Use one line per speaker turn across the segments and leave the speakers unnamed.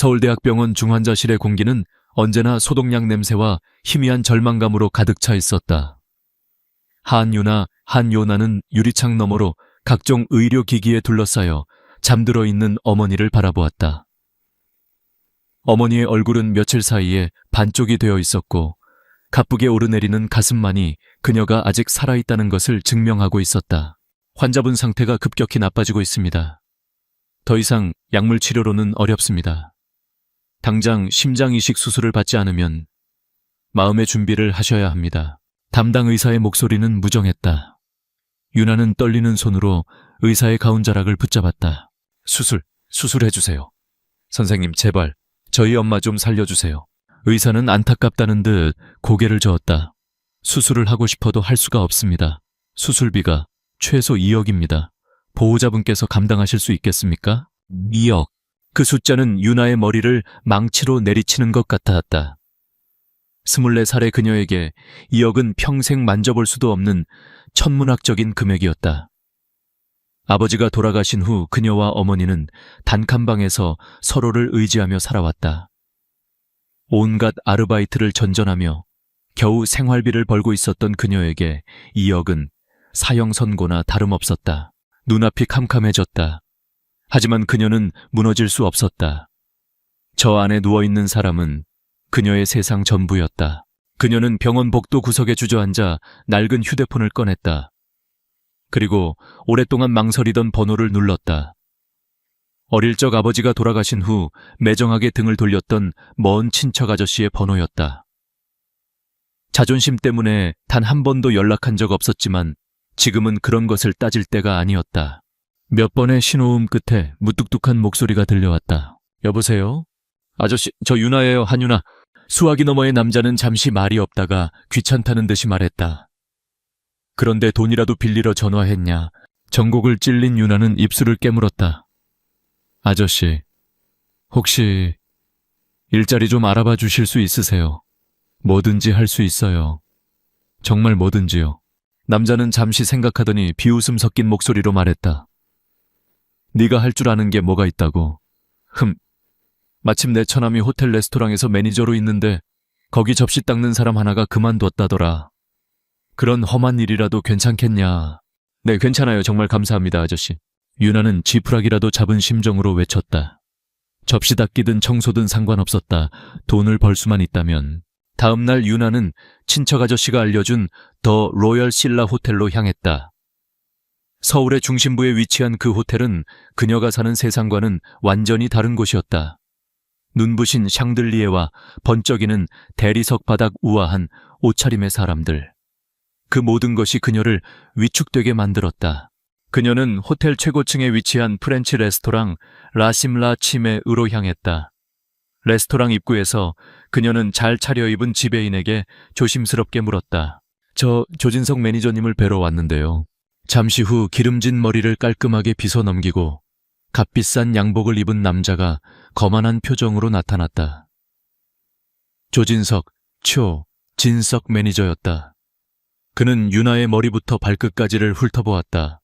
서울대학병원 중환자실의 공기는 언제나 소독약 냄새와 희미한 절망감으로 가득 차 있었다. 한유나, 한요나는 유리창 너머로 각종 의료기기에 둘러싸여 잠들어 있는 어머니를 바라보았다. 어머니의 얼굴은 며칠 사이에 반쪽이 되어 있었고 가쁘게 오르내리는 가슴만이 그녀가 아직 살아있다는 것을 증명하고 있었다. 환자분 상태가 급격히 나빠지고 있습니다. 더 이상 약물 치료로는 어렵습니다. 당장 심장 이식 수술을 받지 않으면 마음의 준비를 하셔야 합니다. 담당 의사의 목소리는 무정했다. 유나는 떨리는 손으로 의사의 가운자락을 붙잡았다. 수술해주세요. 선생님, 제발 저희 엄마 좀 살려주세요. 의사는 안타깝다는 듯 고개를 저었다. 수술을 하고 싶어도 할 수가 없습니다. 수술비가 최소 2억입니다. 보호자분께서 감당하실 수 있겠습니까? 2억. 그 숫자는 유나의 머리를 망치로 내리치는 것 같았다. 24살의 그녀에게 2억은 평생 만져볼 수도 없는 천문학적인 금액이었다. 아버지가 돌아가신 후 그녀와 어머니는 단칸방에서 서로를 의지하며 살아왔다. 온갖 아르바이트를 전전하며 겨우 생활비를 벌고 있었던 그녀에게 2억은 사형선고나 다름없었다. 눈앞이 캄캄해졌다. 하지만 그녀는 무너질 수 없었다. 저 안에 누워있는 사람은 그녀의 세상 전부였다. 그녀는 병원 복도 구석에 주저앉아 낡은 휴대폰을 꺼냈다. 그리고 오랫동안 망설이던 번호를 눌렀다. 어릴 적 아버지가 돌아가신 후 매정하게 등을 돌렸던 먼 친척 아저씨의 번호였다. 자존심 때문에 단 한 번도 연락한 적 없었지만 지금은 그런 것을 따질 때가 아니었다. 몇 번의 신호음 끝에 무뚝뚝한 목소리가 들려왔다. 여보세요? 아저씨, 저 유나예요, 한유나. 수화기 너머의 남자는 잠시 말이 없다가 귀찮다는 듯이 말했다. 그런데 돈이라도 빌리러 전화했냐. 전곡을 찔린 유나는 입술을 깨물었다. 아저씨, 혹시 일자리 좀 알아봐 주실 수 있으세요? 뭐든지 할 수 있어요. 정말 뭐든지요. 남자는 잠시 생각하더니 비웃음 섞인 목소리로 말했다. 네가 할 줄 아는 게 뭐가 있다고. 마침 내 처남이 호텔 레스토랑에서 매니저로 있는데 거기 접시 닦는 사람 하나가 그만뒀다더라. 그런 험한 일이라도 괜찮겠냐. 네, 괜찮아요. 정말 감사합니다, 아저씨. 유나는 지푸라기라도 잡은 심정으로 외쳤다. 접시 닦기든 청소든 상관없었다. 돈을 벌 수만 있다면. 다음 날 유나는 친척 아저씨가 알려준 더 로열 신라 호텔로 향했다. 서울의 중심부에 위치한 그 호텔은 그녀가 사는 세상과는 완전히 다른 곳이었다. 눈부신 샹들리에와 번쩍이는 대리석 바닥 우아한 옷차림의 사람들. 그 모든 것이 그녀를 위축되게 만들었다. 그녀는 호텔 최고층에 위치한 프렌치 레스토랑 라심라 치메으로 향했다. 레스토랑 입구에서 그녀는 잘 차려입은 지배인에게 조심스럽게 물었다. 저 조진석 매니저님을 뵈러 왔는데요. 잠시 후 기름진 머리를 깔끔하게 빗어 넘기고 값비싼 양복을 입은 남자가 거만한 표정으로 나타났다. 조진석, 진석 매니저였다. 그는 유나의 머리부터 발끝까지를 훑어보았다.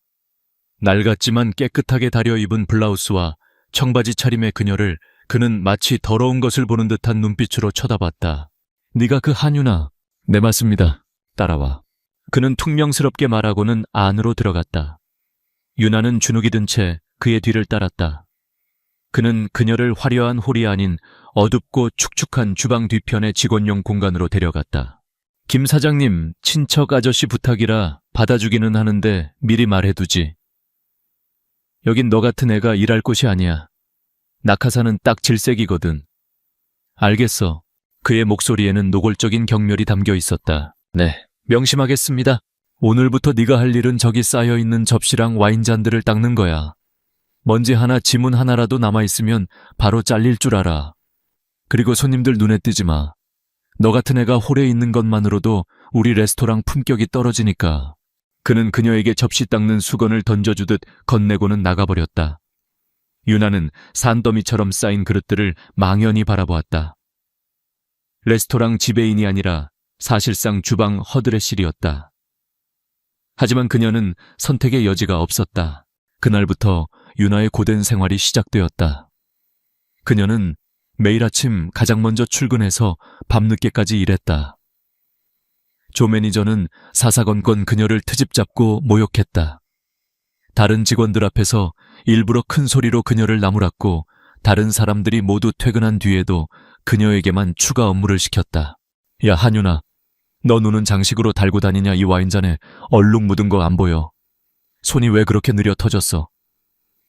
낡았지만 깨끗하게 다려 입은 블라우스와 청바지 차림의 그녀를 그는 마치 더러운 것을 보는 듯한 눈빛으로 쳐다봤다. 네가 그 한유나? 네, 맞습니다. 따라와. 그는 퉁명스럽게 말하고는 안으로 들어갔다. 유나는 주눅이 든 채 그의 뒤를 따랐다. 그는 그녀를 화려한 홀이 아닌 어둡고 축축한 주방 뒤편의 직원용 공간으로 데려갔다. 김 사장님, 친척 아저씨 부탁이라 받아주기는 하는데 미리 말해두지. 여긴 너 같은 애가 일할 곳이 아니야. 낙하산은 딱 질색이거든. 알겠어. 그의 목소리에는 노골적인 경멸이 담겨 있었다. 네, 명심하겠습니다. 오늘부터 네가 할 일은 저기 쌓여있는 접시랑 와인잔들을 닦는 거야. 먼지 하나, 지문 하나라도 남아있으면 바로 잘릴 줄 알아. 그리고 손님들 눈에 띄지 마. 너 같은 애가 홀에 있는 것만으로도 우리 레스토랑 품격이 떨어지니까. 그는 그녀에게 접시 닦는 수건을 던져주듯 건네고는 나가버렸다. 유나는 산더미처럼 쌓인 그릇들을 망연히 바라보았다. 레스토랑 지배인이 아니라 사실상 주방 허드렛실이었다. 하지만 그녀는 선택의 여지가 없었다. 그날부터 유나의 고된 생활이 시작되었다. 그녀는 매일 아침 가장 먼저 출근해서 밤늦게까지 일했다. 조 매니저는 사사건건 그녀를 트집 잡고 모욕했다. 다른 직원들 앞에서 일부러 큰 소리로 그녀를 나무랐고 다른 사람들이 모두 퇴근한 뒤에도 그녀에게만 추가 업무를 시켰다. 야, 한윤아, 너 눈은 장식으로 달고 다니냐? 이 와인잔에 얼룩 묻은 거 안 보여? 손이 왜 그렇게 느려 터졌어?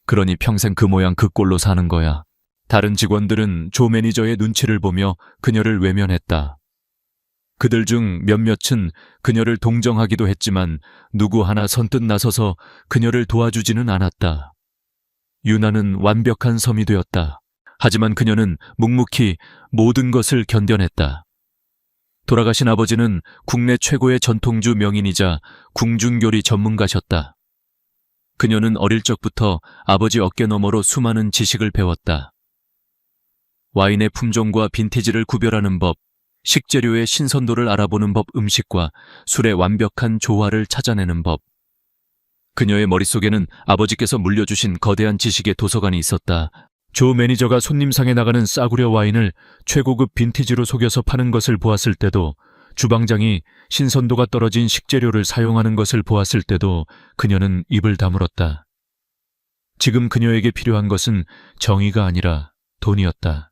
그러니 평생 그 모양 그 꼴로 사는 거야. 다른 직원들은 조 매니저의 눈치를 보며 그녀를 외면했다. 그들 중 몇몇은 그녀를 동정하기도 했지만 누구 하나 선뜻 나서서 그녀를 도와주지는 않았다. 유나는 완벽한 섬이 되었다. 하지만 그녀는 묵묵히 모든 것을 견뎌냈다. 돌아가신 아버지는 국내 최고의 전통주 명인이자 궁중교리 전문가셨다. 그녀는 어릴 적부터 아버지 어깨너머로 수많은 지식을 배웠다. 와인의 품종과 빈티지를 구별하는 법, 식재료의 신선도를 알아보는 법, 음식과 술의 완벽한 조화를 찾아내는 법. 그녀의 머릿속에는 아버지께서 물려주신 거대한 지식의 도서관이 있었다. 조 매니저가 손님상에 나가는 싸구려 와인을 최고급 빈티지로 속여서 파는 것을 보았을 때도, 주방장이 신선도가 떨어진 식재료를 사용하는 것을 보았을 때도 그녀는 입을 다물었다. 지금 그녀에게 필요한 것은 정의가 아니라 돈이었다.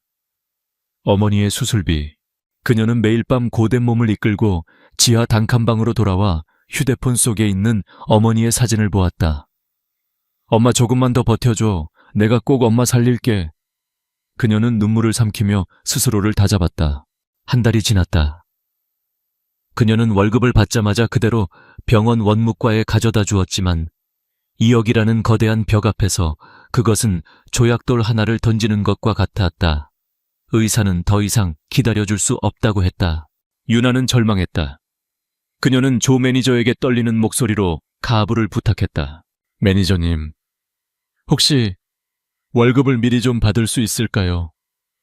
어머니의 수술비. 그녀는 매일 밤 고된 몸을 이끌고 지하 단칸방으로 돌아와 휴대폰 속에 있는 어머니의 사진을 보았다. 엄마, 조금만 더 버텨줘. 내가 꼭 엄마 살릴게. 그녀는 눈물을 삼키며 스스로를 다잡았다. 한 달이 지났다. 그녀는 월급을 받자마자 그대로 병원 원무과에 가져다 주었지만 2억이라는 거대한 벽 앞에서 그것은 조약돌 하나를 던지는 것과 같았다. 의사는 더 이상 기다려줄 수 없다고 했다. 유나는 절망했다. 그녀는 조 매니저에게 떨리는 목소리로 가부를 부탁했다. 매니저님, 혹시 월급을 미리 좀 받을 수 있을까요?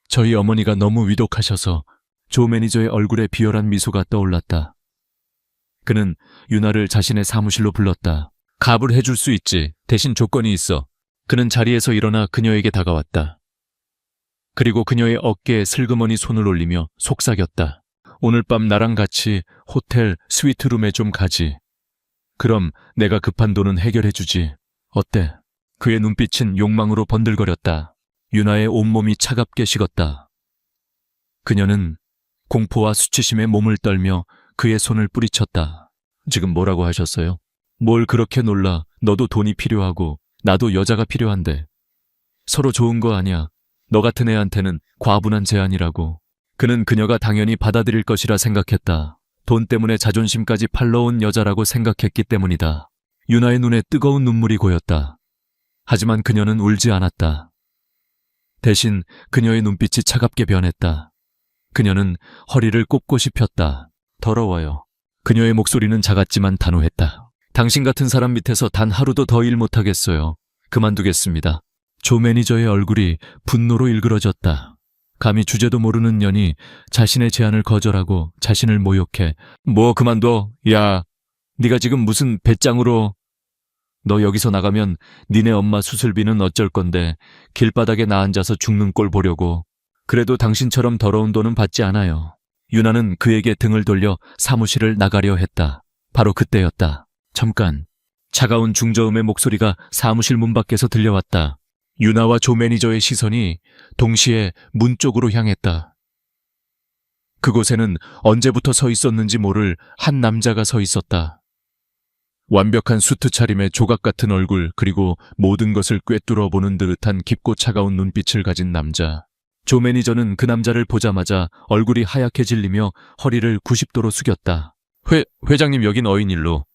저희 어머니가 너무 위독하셔서. 조 매니저의 얼굴에 비열한 미소가 떠올랐다. 그는 유나를 자신의 사무실로 불렀다. 가부를 해줄 수 있지. 대신 조건이 있어. 그는 자리에서 일어나 그녀에게 다가왔다. 그리고 그녀의 어깨에 슬그머니 손을 올리며 속삭였다. 오늘 밤 나랑 같이 호텔 스위트룸에 좀 가지. 그럼 내가 급한 돈은 해결해주지. 어때? 그의 눈빛은 욕망으로 번들거렸다. 유나의 온몸이 차갑게 식었다. 그녀는 공포와 수치심에 몸을 떨며 그의 손을 뿌리쳤다. 지금 뭐라고 하셨어요? 뭘 그렇게 놀라. 너도 돈이 필요하고 나도 여자가 필요한데. 서로 좋은 거 아니야. 너 같은 애한테는 과분한 제안이라고. 그는 그녀가 당연히 받아들일 것이라 생각했다. 돈 때문에 자존심까지 팔러온 여자라고 생각했기 때문이다. 유나의 눈에 뜨거운 눈물이 고였다. 하지만 그녀는 울지 않았다. 대신 그녀의 눈빛이 차갑게 변했다. 그녀는 허리를 꼿꼿이 폈다. 더러워요. 그녀의 목소리는 작았지만 단호했다. 당신 같은 사람 밑에서 단 하루도 더 일 못하겠어요. 그만두겠습니다. 조 매니저의 얼굴이 분노로 일그러졌다. 감히 주제도 모르는 년이 자신의 제안을 거절하고 자신을 모욕해. 뭐 그만둬. 야, 네가 지금 무슨 배짱으로. 너 여기서 나가면 니네 엄마 수술비는 어쩔 건데 길바닥에 나 앉아서 죽는 꼴 보려고. 그래도 당신처럼 더러운 돈은 받지 않아요. 유나는 그에게 등을 돌려 사무실을 나가려 했다. 바로 그때였다. 잠깐. 차가운 중저음의 목소리가 사무실 문 밖에서 들려왔다. 유나와 조 매니저의 시선이 동시에 문 쪽으로 향했다. 그곳에는 언제부터 서 있었는지 모를 한 남자가 서 있었다. 완벽한 수트 차림의 조각 같은 얼굴, 그리고 모든 것을 꿰뚫어 보는 듯한 깊고 차가운 눈빛을 가진 남자. 조 매니저는 그 남자를 보자마자 얼굴이 하얗게 질리며 허리를 90도로 숙였다. 회장님, 여긴 어인일로.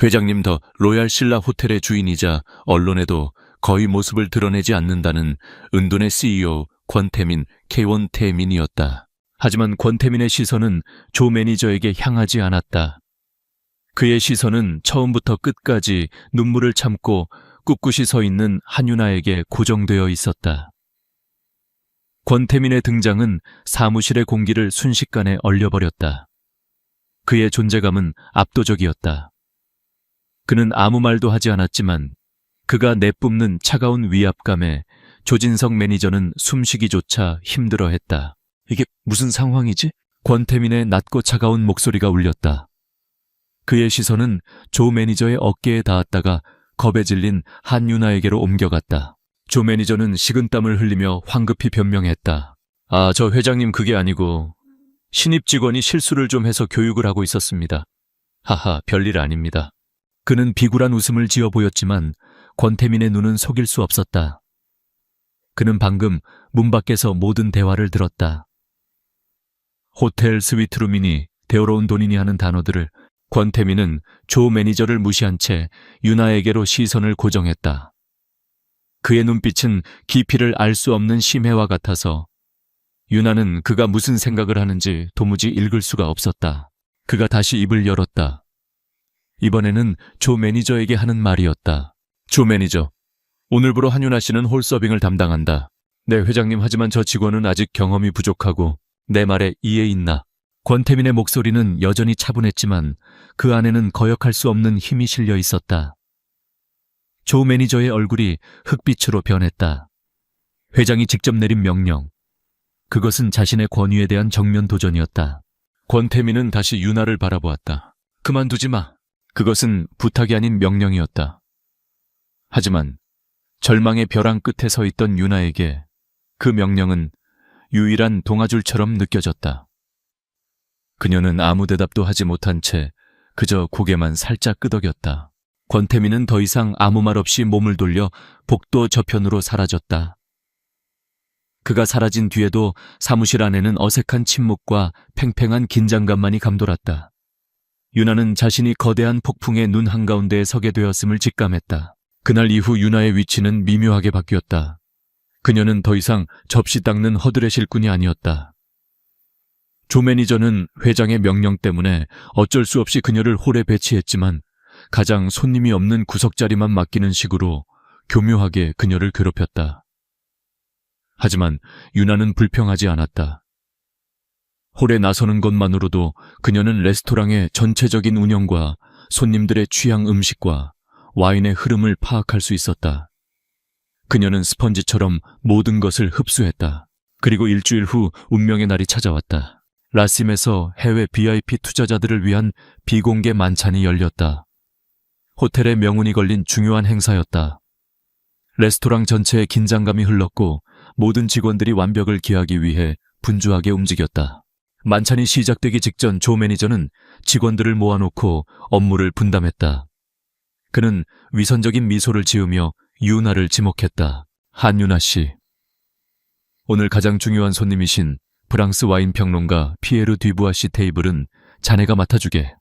회장님, 더 로얄 신라 호텔의 주인이자 언론에도 거의 모습을 드러내지 않는다는 은돈의 CEO 권태민, K1태민이었다. 하지만 권태민의 시선은 조 매니저에게 향하지 않았다. 그의 시선은 처음부터 끝까지 눈물을 참고 꿋꿋이 서 있는 한유나에게 고정되어 있었다. 권태민의 등장은 사무실의 공기를 순식간에 얼려버렸다. 그의 존재감은 압도적이었다. 그는 아무 말도 하지 않았지만 그가 내뿜는 차가운 위압감에 조진석 매니저는 숨쉬기조차 힘들어했다. 이게 무슨 상황이지? 권태민의 낮고 차가운 목소리가 울렸다. 그의 시선은 조 매니저의 어깨에 닿았다가 겁에 질린 한유나에게로 옮겨갔다. 조 매니저는 식은땀을 흘리며 황급히 변명했다. 저 회장님 그게 아니고 신입 직원이 실수를 좀 해서 교육을 하고 있었습니다. 하하, 별일 아닙니다. 그는 비굴한 웃음을 지어 보였지만 권태민의 눈은 속일 수 없었다. 그는 방금 문 밖에서 모든 대화를 들었다. 호텔 스위트룸이니 대어로운 돈이니 하는 단어들을 권태민은 조 매니저를 무시한 채 유나에게로 시선을 고정했다. 그의 눈빛은 깊이를 알 수 없는 심해와 같아서 유나는 그가 무슨 생각을 하는지 도무지 읽을 수가 없었다. 그가 다시 입을 열었다. 이번에는 조 매니저에게 하는 말이었다. 조 매니저, 오늘부로 한유나 씨는 홀서빙을 담당한다. 네, 회장님, 하지만 저 직원은 아직 경험이 부족하고 내 말에 이해 있나? 권태민의 목소리는 여전히 차분했지만 그 안에는 거역할 수 없는 힘이 실려 있었다. 조 매니저의 얼굴이 흑빛으로 변했다. 회장이 직접 내린 명령. 그것은 자신의 권위에 대한 정면 도전이었다. 권태민은 다시 유나를 바라보았다. 그만두지 마. 그것은 부탁이 아닌 명령이었다. 하지만 절망의 벼랑 끝에 서 있던 유나에게 그 명령은 유일한 동아줄처럼 느껴졌다. 그녀는 아무 대답도 하지 못한 채 그저 고개만 살짝 끄덕였다. 권태민은 더 이상 아무 말 없이 몸을 돌려 복도 저편으로 사라졌다. 그가 사라진 뒤에도 사무실 안에는 어색한 침묵과 팽팽한 긴장감만이 감돌았다. 유나는 자신이 거대한 폭풍의 눈 한가운데에 서게 되었음을 직감했다. 그날 이후 유나의 위치는 미묘하게 바뀌었다. 그녀는 더 이상 접시 닦는 허드렛 일꾼이 아니었다. 조 매니저는 회장의 명령 때문에 어쩔 수 없이 그녀를 홀에 배치했지만 가장 손님이 없는 구석자리만 맡기는 식으로 교묘하게 그녀를 괴롭혔다. 하지만 유나는 불평하지 않았다. 홀에 나서는 것만으로도 그녀는 레스토랑의 전체적인 운영과 손님들의 취향 음식과 와인의 흐름을 파악할 수 있었다. 그녀는 스펀지처럼 모든 것을 흡수했다. 그리고 일주일 후 운명의 날이 찾아왔다. 라심에서 해외 VIP 투자자들을 위한 비공개 만찬이 열렸다. 호텔의 명운이 걸린 중요한 행사였다. 레스토랑 전체에 긴장감이 흘렀고 모든 직원들이 완벽을 기하기 위해 분주하게 움직였다. 만찬이 시작되기 직전 조 매니저는 직원들을 모아놓고 업무를 분담했다. 그는 위선적인 미소를 지으며 유나를 지목했다. 한유나 씨. 오늘 가장 중요한 손님이신 프랑스 와인 평론가 피에르 듀부아 씨 테이블은 자네가 맡아주게.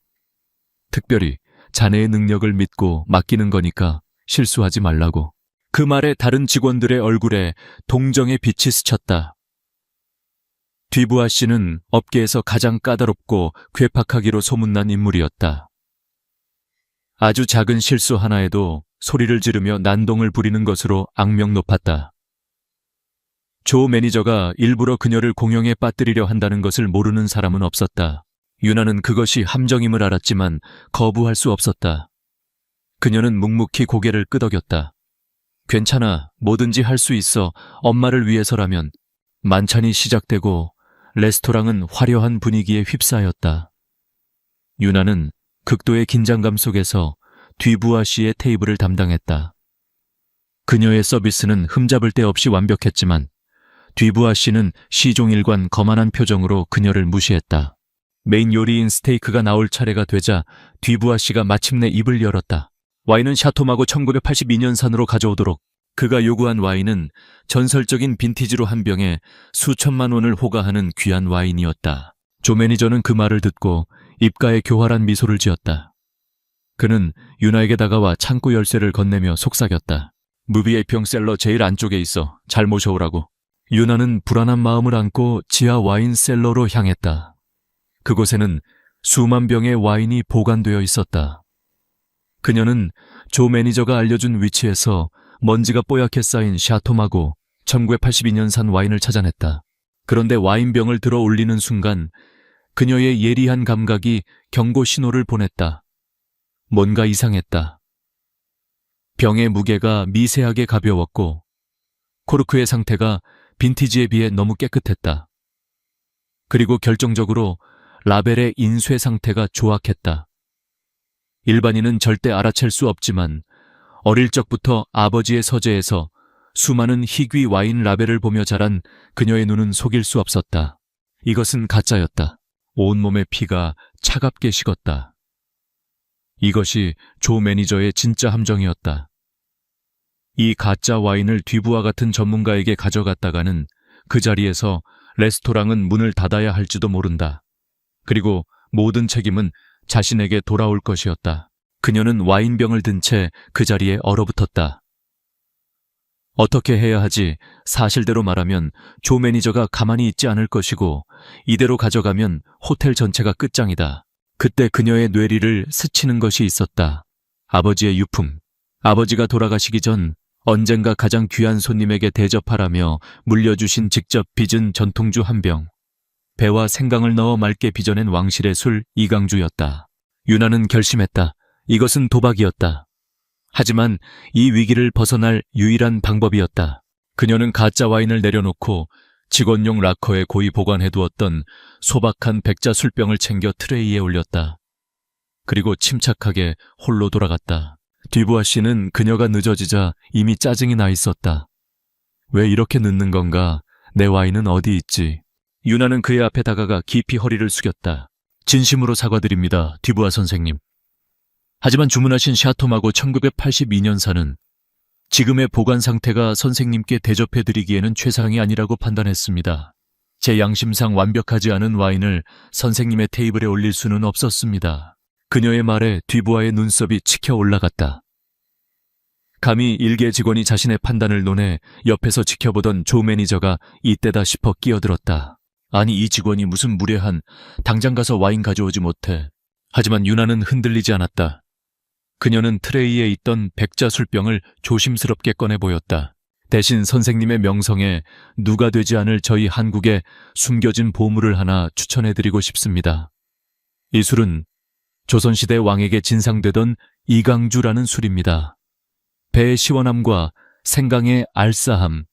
특별히 자네의 능력을 믿고 맡기는 거니까 실수하지 말라고. 그 말에 다른 직원들의 얼굴에 동정의 빛이 스쳤다. 듀부아 씨는 업계에서 가장 까다롭고 괴팍하기로 소문난 인물이었다. 아주 작은 실수 하나에도 소리를 지르며 난동을 부리는 것으로 악명 높았다. 조 매니저가 일부러 그녀를 공영에 빠뜨리려 한다는 것을 모르는 사람은 없었다. 유나는 그것이 함정임을 알았지만 거부할 수 없었다. 그녀는 묵묵히 고개를 끄덕였다. 괜찮아, 뭐든지 할 수 있어. 엄마를 위해서라면. 만찬이 시작되고 레스토랑은 화려한 분위기에 휩싸였다. 유나는 극도의 긴장감 속에서 듀부아 씨의 테이블을 담당했다. 그녀의 서비스는 흠잡을 데 없이 완벽했지만 듀부아 씨는 시종일관 거만한 표정으로 그녀를 무시했다. 메인 요리인 스테이크가 나올 차례가 되자 듀부아 씨가 마침내 입을 열었다. 와인은 샤토마고 1982년산으로 가져오도록. 그가 요구한 와인은 전설적인 빈티지로 한 병에 수천만 원을 호가하는 귀한 와인이었다. 조 매니저는 그 말을 듣고 입가에 교활한 미소를 지었다. 그는 유나에게 다가와 창고 열쇠를 건네며 속삭였다. 무비에이평 셀러 제일 안쪽에 있어. 잘 모셔오라고. 유나는 불안한 마음을 안고 지하 와인 셀러로 향했다. 그곳에는 수만 병의 와인이 보관되어 있었다. 그녀는 조 매니저가 알려준 위치에서 먼지가 뽀얗게 쌓인 샤토마고 1982년산 와인을 찾아냈다. 그런데 와인병을 들어 올리는 순간 그녀의 예리한 감각이 경고 신호를 보냈다. 뭔가 이상했다. 병의 무게가 미세하게 가벼웠고 코르크의 상태가 빈티지에 비해 너무 깨끗했다. 그리고 결정적으로 라벨의 인쇄 상태가 조악했다. 일반인은 절대 알아챌 수 없지만 어릴 적부터 아버지의 서재에서 수많은 희귀 와인 라벨을 보며 자란 그녀의 눈은 속일 수 없었다. 이것은 가짜였다. 온몸의 피가 차갑게 식었다. 이것이 조 매니저의 진짜 함정이었다. 이 가짜 와인을 뒤부와 같은 전문가에게 가져갔다가는 그 자리에서 레스토랑은 문을 닫아야 할지도 모른다. 그리고 모든 책임은 자신에게 돌아올 것이었다. 그녀는 와인병을 든 채 그 자리에 얼어붙었다. 어떻게 해야 하지? 사실대로 말하면 조 매니저가 가만히 있지 않을 것이고 이대로 가져가면 호텔 전체가 끝장이다. 그때 그녀의 뇌리를 스치는 것이 있었다. 아버지의 유품. 아버지가 돌아가시기 전 언젠가 가장 귀한 손님에게 대접하라며 물려주신 직접 빚은 전통주 한 병. 배와 생강을 넣어 맑게 빚어낸 왕실의 술 이강주였다. 유나는 결심했다. 이것은 도박이었다. 하지만 이 위기를 벗어날 유일한 방법이었다. 그녀는 가짜 와인을 내려놓고 직원용 락커에 고이 보관해두었던 소박한 백자 술병을 챙겨 트레이에 올렸다. 그리고 침착하게 홀로 돌아갔다. 뒤부아 씨는 그녀가 늦어지자 이미 짜증이 나 있었다. 왜 이렇게 늦는 건가? 내 와인은 어디 있지? 유나는 그의 앞에 다가가 깊이 허리를 숙였다. 진심으로 사과드립니다, 뒤부아 선생님. 하지만 주문하신 샤토마고 1982년산은 지금의 보관 상태가 선생님께 대접해드리기에는 최상이 아니라고 판단했습니다. 제 양심상 완벽하지 않은 와인을 선생님의 테이블에 올릴 수는 없었습니다. 그녀의 말에 뒤부아의 눈썹이 치켜 올라갔다. 감히 일개 직원이 자신의 판단을 논해 옆에서 지켜보던 조 매니저가 이때다 싶어 끼어들었다. 아니, 이 직원이 무슨 무례한, 당장 가서 와인 가져오지 못해. 하지만 유나는 흔들리지 않았다. 그녀는 트레이에 있던 백자 술병을 조심스럽게 꺼내 보였다. 대신 선생님의 명성에 누가 되지 않을 저희 한국에 숨겨진 보물을 하나 추천해드리고 싶습니다. 이 술은 조선시대 왕에게 진상되던 이강주라는 술입니다. 배의 시원함과 생강의 알싸함,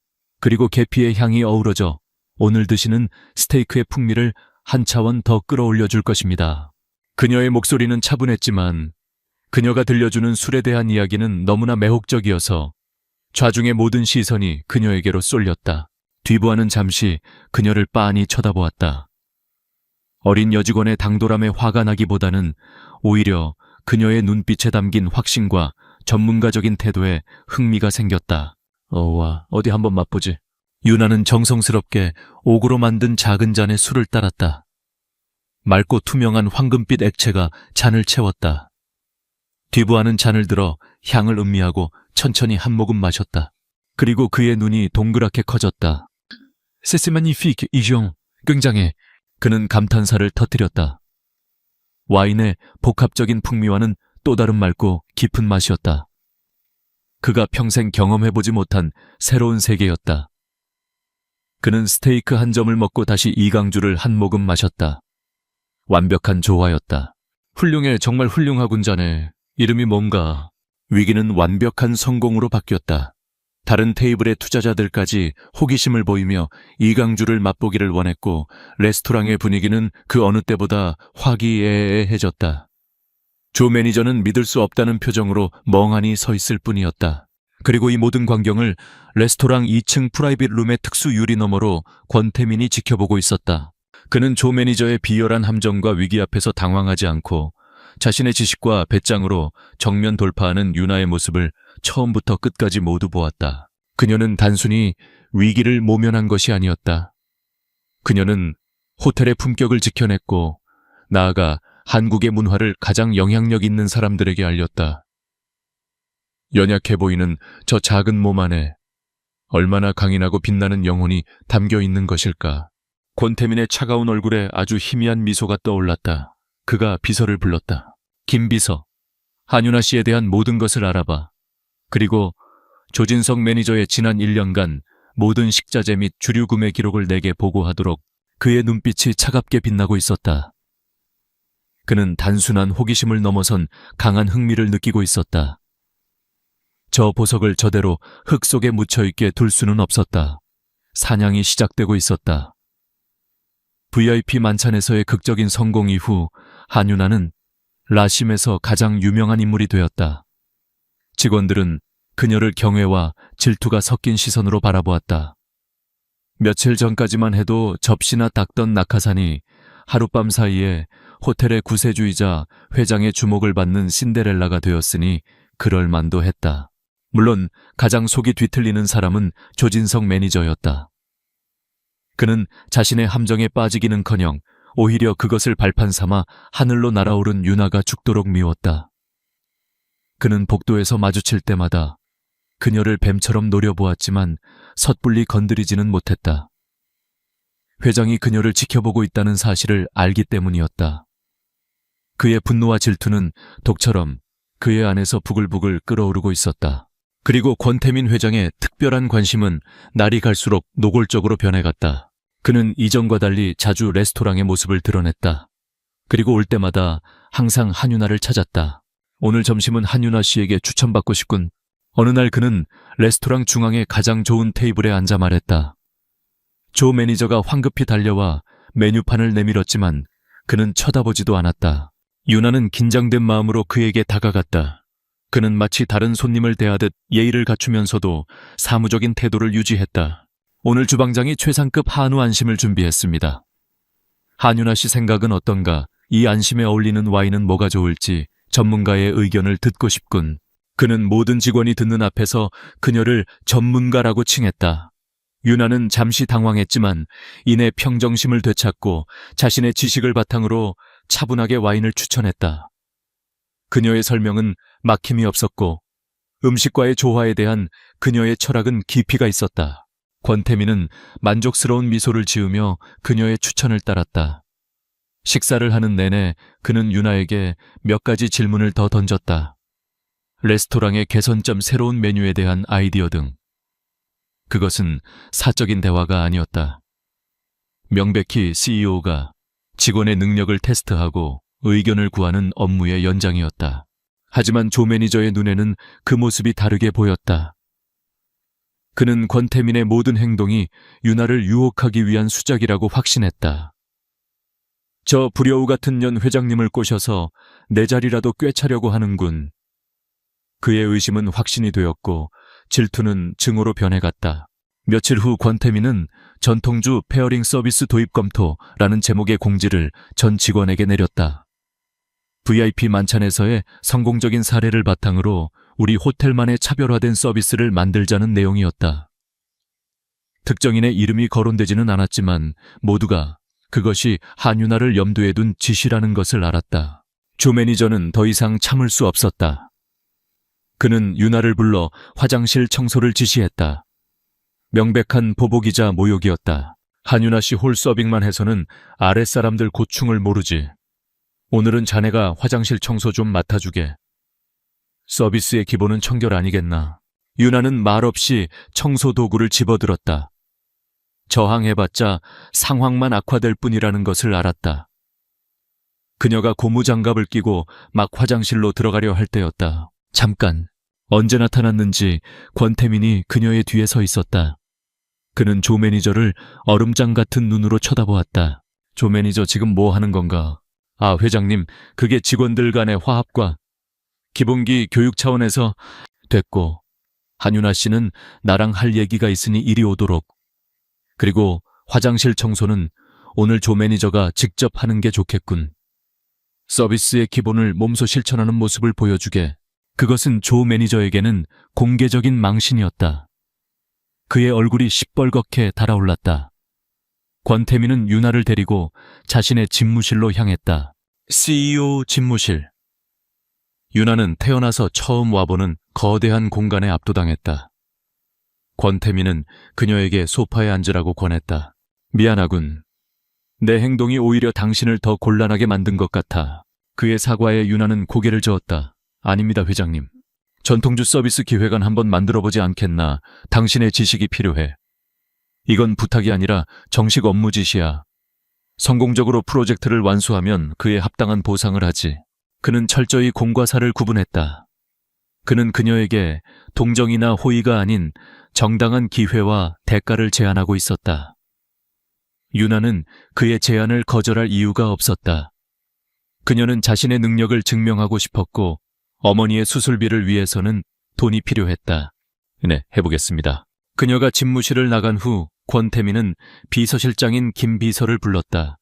그리고 계피의 향이 어우러져 오늘 드시는 스테이크의 풍미를 한 차원 더 끌어올려 줄 것입니다. 그녀의 목소리는 차분했지만 그녀가 들려주는 술에 대한 이야기는 너무나 매혹적이어서 좌중의 모든 시선이 그녀에게로 쏠렸다. 뒤부아는 잠시 그녀를 빤히 쳐다보았다. 어린 여직원의 당돌함에 화가 나기보다는 오히려 그녀의 눈빛에 담긴 확신과 전문가적인 태도에 흥미가 생겼다. 와, 어디 한번 맛보지. 유나는 정성스럽게 옥으로 만든 작은 잔에 술을 따랐다. 맑고 투명한 황금빛 액체가 잔을 채웠다. 뒤부아는 잔을 들어 향을 음미하고 천천히 한 모금 마셨다. 그리고 그의 눈이 동그랗게 커졌다. C'est magnifique, 이종. 굉장해. 그는 감탄사를 터뜨렸다. 와인의 복합적인 풍미와는 또 다른 맑고 깊은 맛이었다. 그가 평생 경험해보지 못한 새로운 세계였다. 그는 스테이크 한 점을 먹고 다시 이강주를 한 모금 마셨다. 완벽한 조화였다. 훌륭해, 정말 훌륭하군 자네. 이름이 뭔가. 위기는 완벽한 성공으로 바뀌었다. 다른 테이블의 투자자들까지 호기심을 보이며 이강주를 맛보기를 원했고 레스토랑의 분위기는 그 어느 때보다 화기애애해졌다. 조 매니저는 믿을 수 없다는 표정으로 멍하니 서 있을 뿐이었다. 그리고 이 모든 광경을 레스토랑 2층 프라이빗 룸의 특수 유리 너머로 권태민이 지켜보고 있었다. 그는 조 매니저의 비열한 함정과 위기 앞에서 당황하지 않고 자신의 지식과 배짱으로 정면 돌파하는 유나의 모습을 처음부터 끝까지 모두 보았다. 그녀는 단순히 위기를 모면한 것이 아니었다. 그녀는 호텔의 품격을 지켜냈고 나아가 한국의 문화를 가장 영향력 있는 사람들에게 알렸다. 연약해 보이는 저 작은 몸 안에 얼마나 강인하고 빛나는 영혼이 담겨 있는 것일까. 권태민의 차가운 얼굴에 아주 희미한 미소가 떠올랐다. 그가 비서를 불렀다. 김 비서, 한유나 씨에 대한 모든 것을 알아봐. 그리고 조진석 매니저의 지난 1년간 모든 식자재 및 주류 구매 기록을 내게 보고하도록. 그의 눈빛이 차갑게 빛나고 있었다. 그는 단순한 호기심을 넘어선 강한 흥미를 느끼고 있었다. 저 보석을 저대로 흙 속에 묻혀있게 둘 수는 없었다. 사냥이 시작되고 있었다. VIP 만찬에서의 극적인 성공 이후 한유나는 라심에서 가장 유명한 인물이 되었다. 직원들은 그녀를 경외와 질투가 섞인 시선으로 바라보았다. 며칠 전까지만 해도 접시나 닦던 낙하산이 하룻밤 사이에 호텔의 구세주이자 회장의 주목을 받는 신데렐라가 되었으니 그럴 만도 했다. 물론 가장 속이 뒤틀리는 사람은 조진성 매니저였다. 그는 자신의 함정에 빠지기는커녕 오히려 그것을 발판 삼아 하늘로 날아오른 유나가 죽도록 미웠다. 그는 복도에서 마주칠 때마다 그녀를 뱀처럼 노려보았지만 섣불리 건드리지는 못했다. 회장이 그녀를 지켜보고 있다는 사실을 알기 때문이었다. 그의 분노와 질투는 독처럼 그의 안에서 부글부글 끓어오르고 있었다. 그리고 권태민 회장의 특별한 관심은 날이 갈수록 노골적으로 변해갔다. 그는 이전과 달리 자주 레스토랑의 모습을 드러냈다. 그리고 올 때마다 항상 한유나를 찾았다. 오늘 점심은 한유나 씨에게 추천받고 싶군. 어느 날 그는 레스토랑 중앙의 가장 좋은 테이블에 앉아 말했다. 조 매니저가 황급히 달려와 메뉴판을 내밀었지만 그는 쳐다보지도 않았다. 유나는 긴장된 마음으로 그에게 다가갔다. 그는 마치 다른 손님을 대하듯 예의를 갖추면서도 사무적인 태도를 유지했다. 오늘 주방장이 최상급 한우 안심을 준비했습니다. 한유나 씨 생각은 어떤가? 이 안심에 어울리는 와인은 뭐가 좋을지 전문가의 의견을 듣고 싶군. 그는 모든 직원이 듣는 앞에서 그녀를 전문가라고 칭했다. 유나는 잠시 당황했지만 이내 평정심을 되찾고 자신의 지식을 바탕으로 차분하게 와인을 추천했다. 그녀의 설명은 막힘이 없었고 음식과의 조화에 대한 그녀의 철학은 깊이가 있었다. 권태민은 만족스러운 미소를 지으며 그녀의 추천을 따랐다. 식사를 하는 내내 그는 유나에게 몇 가지 질문을 더 던졌다. 레스토랑의 개선점, 새로운 메뉴에 대한 아이디어 등. 그것은 사적인 대화가 아니었다. 명백히 CEO가 직원의 능력을 테스트하고 의견을 구하는 업무의 연장이었다. 하지만 조 매니저의 눈에는 그 모습이 다르게 보였다. 그는 권태민의 모든 행동이 유나를 유혹하기 위한 수작이라고 확신했다. 저 불여우 같은 년 회장님을 꼬셔서 내 자리라도 꿰차려고 하는군. 그의 의심은 확신이 되었고 질투는 증오로 변해갔다. 며칠 후 권태민은 전통주 페어링 서비스 도입 검토라는 제목의 공지를 전 직원에게 내렸다. VIP 만찬에서의 성공적인 사례를 바탕으로 우리 호텔만의 차별화된 서비스를 만들자는 내용이었다. 특정인의 이름이 거론되지는 않았지만 모두가 그것이 한유나를 염두에 둔 지시라는 것을 알았다. 조 매니저는 더 이상 참을 수 없었다. 그는 유나를 불러 화장실 청소를 지시했다. 명백한 보복이자 모욕이었다. 한유나 씨 홀 서빙만 해서는 아랫사람들 고충을 모르지. 오늘은 자네가 화장실 청소 좀 맡아주게. 서비스의 기본은 청결 아니겠나. 유나는 말없이 청소 도구를 집어들었다. 저항해봤자 상황만 악화될 뿐이라는 것을 알았다. 그녀가 고무장갑을 끼고 막 화장실로 들어가려 할 때였다. 잠깐, 언제 나타났는지 권태민이 그녀의 뒤에 서 있었다. 그는 조 매니저를 얼음장 같은 눈으로 쳐다보았다. 조 매니저 지금 뭐 하는 건가? 아, 회장님, 그게 직원들 간의 화합과 기본기 교육 차원에서 됐고, 한유나 씨는 나랑 할 얘기가 있으니 이리 오도록. 그리고 화장실 청소는 오늘 조 매니저가 직접 하는 게 좋겠군. 서비스의 기본을 몸소 실천하는 모습을 보여주게. 그것은 조 매니저에게는 공개적인 망신이었다. 그의 얼굴이 시뻘겋게 달아올랐다. 권태민은 유나를 데리고 자신의 집무실로 향했다. CEO 집무실. 유나는 태어나서 처음 와보는 거대한 공간에 압도당했다. 권태민은 그녀에게 소파에 앉으라고 권했다. 미안하군. 내 행동이 오히려 당신을 더 곤란하게 만든 것 같아. 그의 사과에 유나는 고개를 저었다. 아닙니다, 회장님. 전통주 서비스 기획안 한번 만들어보지 않겠나. 당신의 지식이 필요해. 이건 부탁이 아니라 정식 업무 지시야. 성공적으로 프로젝트를 완수하면 그에 합당한 보상을 하지. 그는 철저히 공과 사를 구분했다. 그는 그녀에게 동정이나 호의가 아닌 정당한 기회와 대가를 제안하고 있었다. 유나는 그의 제안을 거절할 이유가 없었다. 그녀는 자신의 능력을 증명하고 싶었고 어머니의 수술비를 위해서는 돈이 필요했다. 네, 해보겠습니다. 그녀가 집무실을 나간 후 권태민은 비서실장인 김 비서를 불렀다.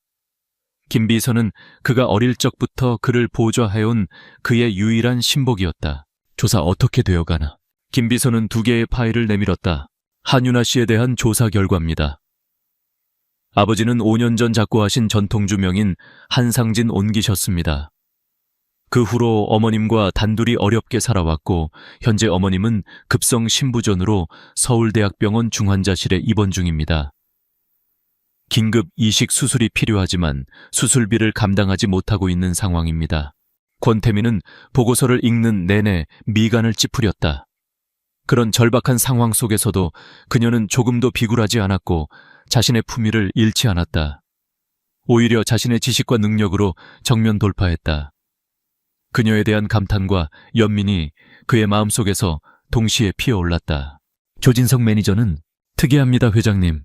김 비서는 그가 어릴 적부터 그를 보좌해온 그의 유일한 신복이었다. 조사 어떻게 되어가나? 김 비서는 2개의 파일을 내밀었다. 한윤아 씨에 대한 조사 결과입니다. 아버지는 5년 전 작고하신 전통주 명인 한상진 온기셨습니다. 그 후로 어머님과 단둘이 어렵게 살아왔고 현재 어머님은 급성 신부전으로 서울대학병원 중환자실에 입원 중입니다. 긴급 이식 수술이 필요하지만 수술비를 감당하지 못하고 있는 상황입니다. 권태민은 보고서를 읽는 내내 미간을 찌푸렸다. 그런 절박한 상황 속에서도 그녀는 조금도 비굴하지 않았고 자신의 품위를 잃지 않았다. 오히려 자신의 지식과 능력으로 정면 돌파했다. 그녀에 대한 감탄과 연민이 그의 마음속에서 동시에 피어올랐다. 조진석 매니저는 특이합니다, 회장님.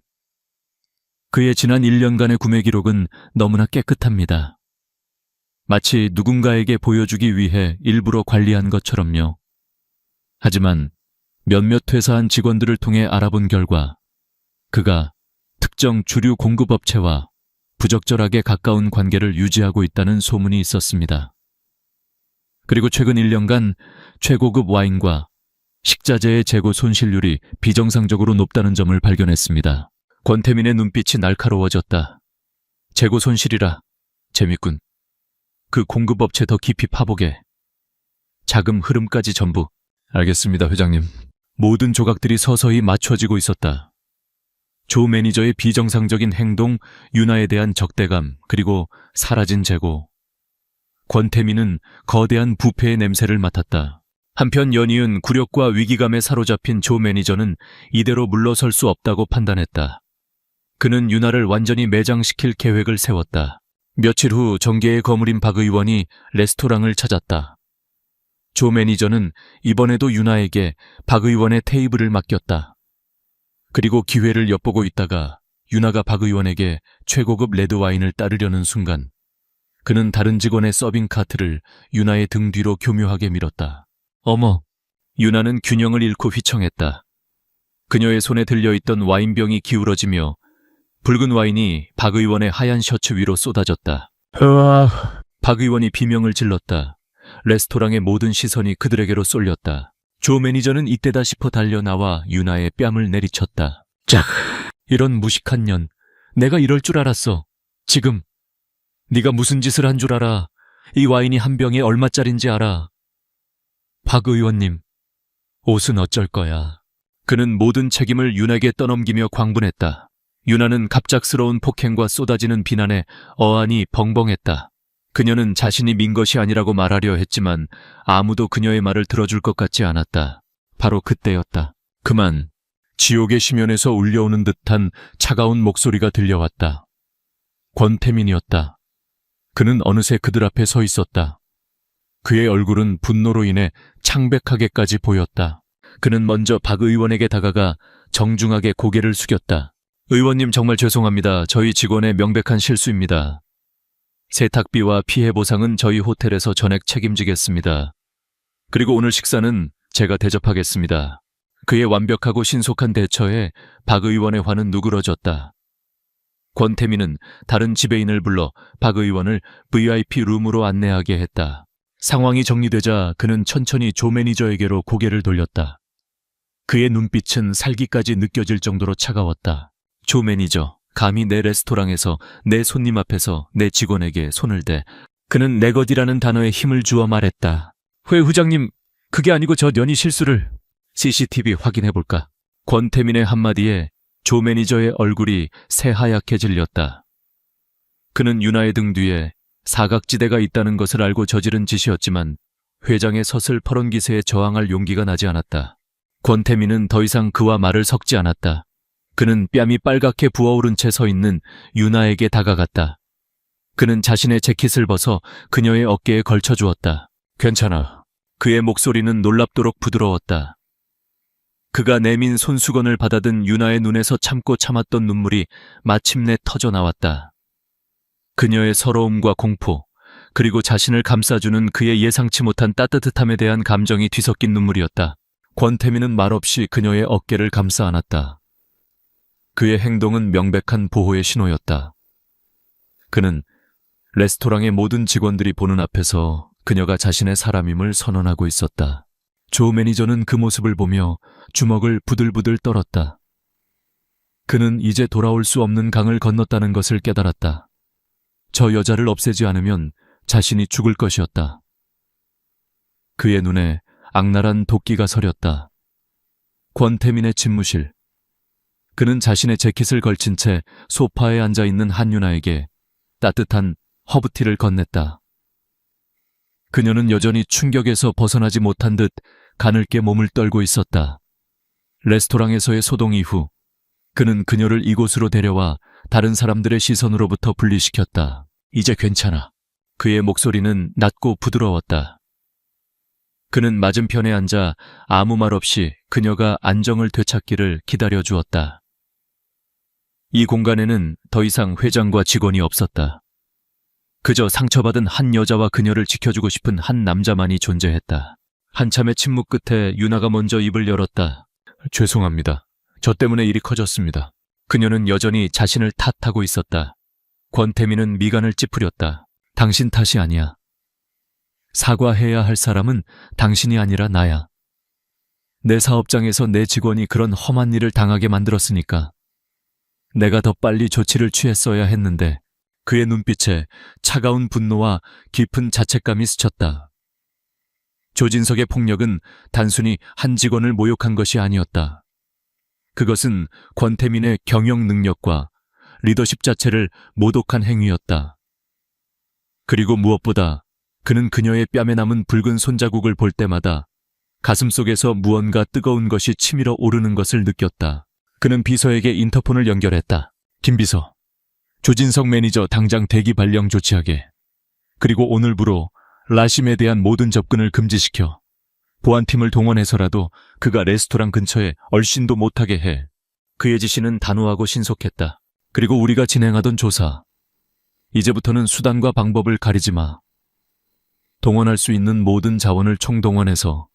그의 지난 1년간의 구매 기록은 너무나 깨끗합니다. 마치 누군가에게 보여주기 위해 일부러 관리한 것처럼요. 하지만 몇몇 퇴사한 직원들을 통해 알아본 결과 그가 특정 주류 공급업체와 부적절하게 가까운 관계를 유지하고 있다는 소문이 있었습니다. 그리고 최근 1년간 최고급 와인과 식자재의 재고 손실률이 비정상적으로 높다는 점을 발견했습니다. 권태민의 눈빛이 날카로워졌다. 재고 손실이라. 재밌군. 그 공급업체 더 깊이 파보게. 자금 흐름까지 전부. 알겠습니다, 회장님. 모든 조각들이 서서히 맞춰지고 있었다. 조 매니저의 비정상적인 행동, 윤아에 대한 적대감, 그리고 사라진 재고. 권태민은 거대한 부패의 냄새를 맡았다. 한편 연이은 굴욕과 위기감에 사로잡힌 조 매니저는 이대로 물러설 수 없다고 판단했다. 그는 윤아를 완전히 매장시킬 계획을 세웠다. 며칠 후 정계의 거물인 박 의원이 레스토랑을 찾았다. 조 매니저는 이번에도 윤아에게 박 의원의 테이블을 맡겼다. 그리고 기회를 엿보고 있다가 윤아가 박 의원에게 최고급 레드와인을 따르려는 순간 그는 다른 직원의 서빙 카트를 윤아의 등 뒤로 교묘하게 밀었다. 어머! 윤아는 균형을 잃고 휘청했다. 그녀의 손에 들려있던 와인병이 기울어지며 붉은 와인이 박 의원의 하얀 셔츠 위로 쏟아졌다. 박 의원이 비명을 질렀다. 레스토랑의 모든 시선이 그들에게로 쏠렸다. 조 매니저는 이때다 싶어 달려나와 윤아의 뺨을 내리쳤다. 짝! 이런 무식한 년, 내가 이럴 줄 알았어. 지금. 네가 무슨 짓을 한 줄 알아. 이 와인이 한 병에 얼마짜린지 알아. 박 의원님, 옷은 어쩔 거야. 그는 모든 책임을 윤아에게 떠넘기며 광분했다. 윤아는 갑작스러운 폭행과 쏟아지는 비난에 어안이 벙벙했다. 그녀는 자신이 민 것이 아니라고 말하려 했지만 아무도 그녀의 말을 들어줄 것 같지 않았다. 바로 그때였다. 그만. 지옥의 심연에서 울려오는 듯한 차가운 목소리가 들려왔다. 권태민이었다. 그는 어느새 그들 앞에 서 있었다. 그의 얼굴은 분노로 인해 창백하게까지 보였다. 그는 먼저 박 의원에게 다가가 정중하게 고개를 숙였다. 의원님 정말 죄송합니다. 저희 직원의 명백한 실수입니다. 세탁비와 피해 보상은 저희 호텔에서 전액 책임지겠습니다. 그리고 오늘 식사는 제가 대접하겠습니다. 그의 완벽하고 신속한 대처에 박 의원의 화는 누그러졌다. 권태민은 다른 지배인을 불러 박 의원을 VIP 룸으로 안내하게 했다. 상황이 정리되자 그는 천천히 조 매니저에게로 고개를 돌렸다. 그의 눈빛은 살기까지 느껴질 정도로 차가웠다. 조 매니저, 감히 내 레스토랑에서 내 손님 앞에서 내 직원에게 손을 대. 그는 내것이라는 단어에 힘을 주어 말했다. 회 후장님, 그게 아니고 저 년이 실수를. CCTV 확인해볼까? 권태민의 한마디에 조 매니저의 얼굴이 새하얗게 질렸다. 그는 윤아의 등 뒤에 사각지대가 있다는 것을 알고 저지른 짓이었지만 회장의 서슬퍼런 기세에 저항할 용기가 나지 않았다. 권태민은 더 이상 그와 말을 섞지 않았다. 그는 뺨이 빨갛게 부어오른 채 서 있는 윤아에게 다가갔다. 그는 자신의 재킷을 벗어 그녀의 어깨에 걸쳐주었다. 괜찮아. 그의 목소리는 놀랍도록 부드러웠다. 그가 내민 손수건을 받아든 유나의 눈에서 참고 참았던 눈물이 마침내 터져 나왔다. 그녀의 서러움과 공포, 그리고 자신을 감싸주는 그의 예상치 못한 따뜻함에 대한 감정이 뒤섞인 눈물이었다. 권태민은 말없이 그녀의 어깨를 감싸 안았다. 그의 행동은 명백한 보호의 신호였다. 그는 레스토랑의 모든 직원들이 보는 앞에서 그녀가 자신의 사람임을 선언하고 있었다. 조 매니저는 그 모습을 보며 주먹을 부들부들 떨었다. 그는 이제 돌아올 수 없는 강을 건넜다는 것을 깨달았다. 저 여자를 없애지 않으면 자신이 죽을 것이었다. 그의 눈에 악랄한 도끼가 서렸다. 권태민의 집무실. 그는 자신의 재킷을 걸친 채 소파에 앉아있는 한유나에게 따뜻한 허브티를 건넸다. 그녀는 여전히 충격에서 벗어나지 못한 듯 가늘게 몸을 떨고 있었다. 레스토랑에서의 소동 이후 그는 그녀를 이곳으로 데려와 다른 사람들의 시선으로부터 분리시켰다. 이제 괜찮아. 그의 목소리는 낮고 부드러웠다. 그는 맞은편에 앉아 아무 말 없이 그녀가 안정을 되찾기를 기다려주었다. 이 공간에는 더 이상 회장과 직원이 없었다. 그저 상처받은 한 여자와 그녀를 지켜주고 싶은 한 남자만이 존재했다. 한참의 침묵 끝에 유나가 먼저 입을 열었다. 죄송합니다. 저 때문에 일이 커졌습니다. 그녀는 여전히 자신을 탓하고 있었다. 권태민은 미간을 찌푸렸다. 당신 탓이 아니야. 사과해야 할 사람은 당신이 아니라 나야. 내 사업장에서 내 직원이 그런 험한 일을 당하게 만들었으니까. 내가 더 빨리 조치를 취했어야 했는데. 그의 눈빛에 차가운 분노와 깊은 자책감이 스쳤다. 조진석의 폭력은 단순히 한 직원을 모욕한 것이 아니었다. 그것은 권태민의 경영 능력과 리더십 자체를 모독한 행위였다. 그리고 무엇보다 그는 그녀의 뺨에 남은 붉은 손자국을 볼 때마다 가슴속에서 무언가 뜨거운 것이 치밀어 오르는 것을 느꼈다. 그는 비서에게 인터폰을 연결했다. 김 비서, 조진석 매니저 당장 대기 발령 조치하게. 그리고 오늘부로 라심에 대한 모든 접근을 금지시켜. 보안팀을 동원해서라도 그가 레스토랑 근처에 얼씬도 못하게 해. 그의 지시는 단호하고 신속했다. 그리고 우리가 진행하던 조사. 이제부터는 수단과 방법을 가리지 마. 동원할 수 있는 모든 자원을 총동원해서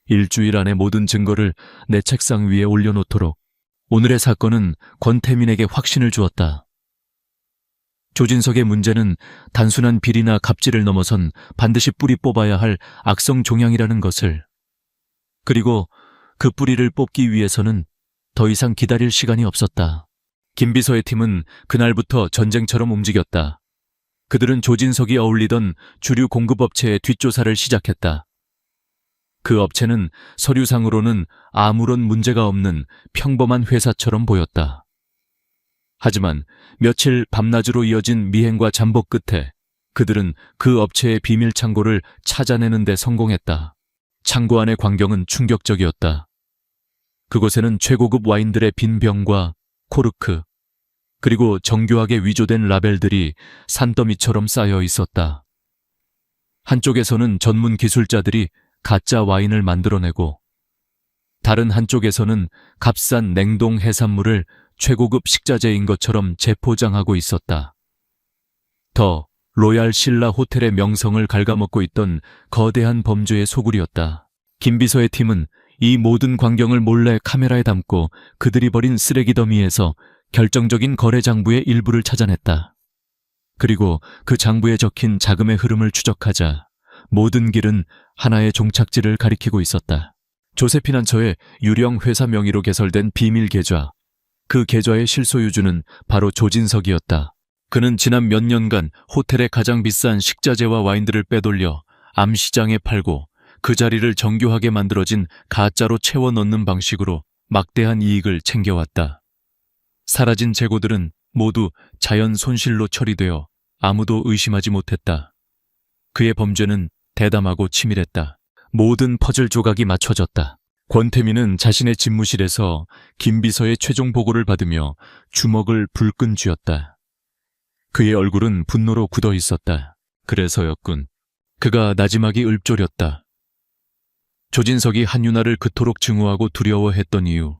일주일 안에 모든 증거를 내 책상 위에 올려놓도록. 오늘의 사건은 권태민에게 확신을 주었다. 조진석의 문제는 단순한 비리나 갑질을 넘어선 반드시 뿌리 뽑아야 할 악성 종양이라는 것을. 그리고 그 뿌리를 뽑기 위해서는 더 이상 기다릴 시간이 없었다. 김 비서의 팀은 그날부터 전쟁처럼 움직였다. 그들은 조진석이 어울리던 주류 공급업체의 뒷조사를 시작했다. 그 업체는 서류상으로는 아무런 문제가 없는 평범한 회사처럼 보였다. 하지만 며칠 밤낮으로 이어진 미행과 잠복 끝에 그들은 그 업체의 비밀 창고를 찾아내는 데 성공했다. 창고 안의 광경은 충격적이었다. 그곳에는 최고급 와인들의 빈 병과 코르크, 그리고 정교하게 위조된 라벨들이 산더미처럼 쌓여 있었다. 한쪽에서는 전문 기술자들이 가짜 와인을 만들어내고, 다른 한쪽에서는 값싼 냉동 해산물을 최고급 식자재인 것처럼 재포장하고 있었다. 더 로얄 신라 호텔의 명성을 갉아먹고 있던 거대한 범죄의 소굴이었다. 김 비서의 팀은 이 모든 광경을 몰래 카메라에 담고 그들이 버린 쓰레기 더미에서 결정적인 거래 장부의 일부를 찾아냈다. 그리고 그 장부에 적힌 자금의 흐름을 추적하자 모든 길은 하나의 종착지를 가리키고 있었다. 조세피난처의 유령 회사 명의로 개설된 비밀 계좌. 그 계좌의 실소유주는 바로 조진석이었다. 그는 지난 몇 년간 호텔의 가장 비싼 식자재와 와인들을 빼돌려 암시장에 팔고 그 자리를 정교하게 만들어진 가짜로 채워 넣는 방식으로 막대한 이익을 챙겨왔다. 사라진 재고들은 모두 자연 손실로 처리되어 아무도 의심하지 못했다. 그의 범죄는 대담하고 치밀했다. 모든 퍼즐 조각이 맞춰졌다. 권태민은 자신의 집무실에서 김 비서의 최종 보고를 받으며 주먹을 불끈 쥐었다. 그의 얼굴은 분노로 굳어 있었다. 그래서였군. 그가 나지막이 읊조렸다. 조진석이 한유나를 그토록 증오하고 두려워했던 이유.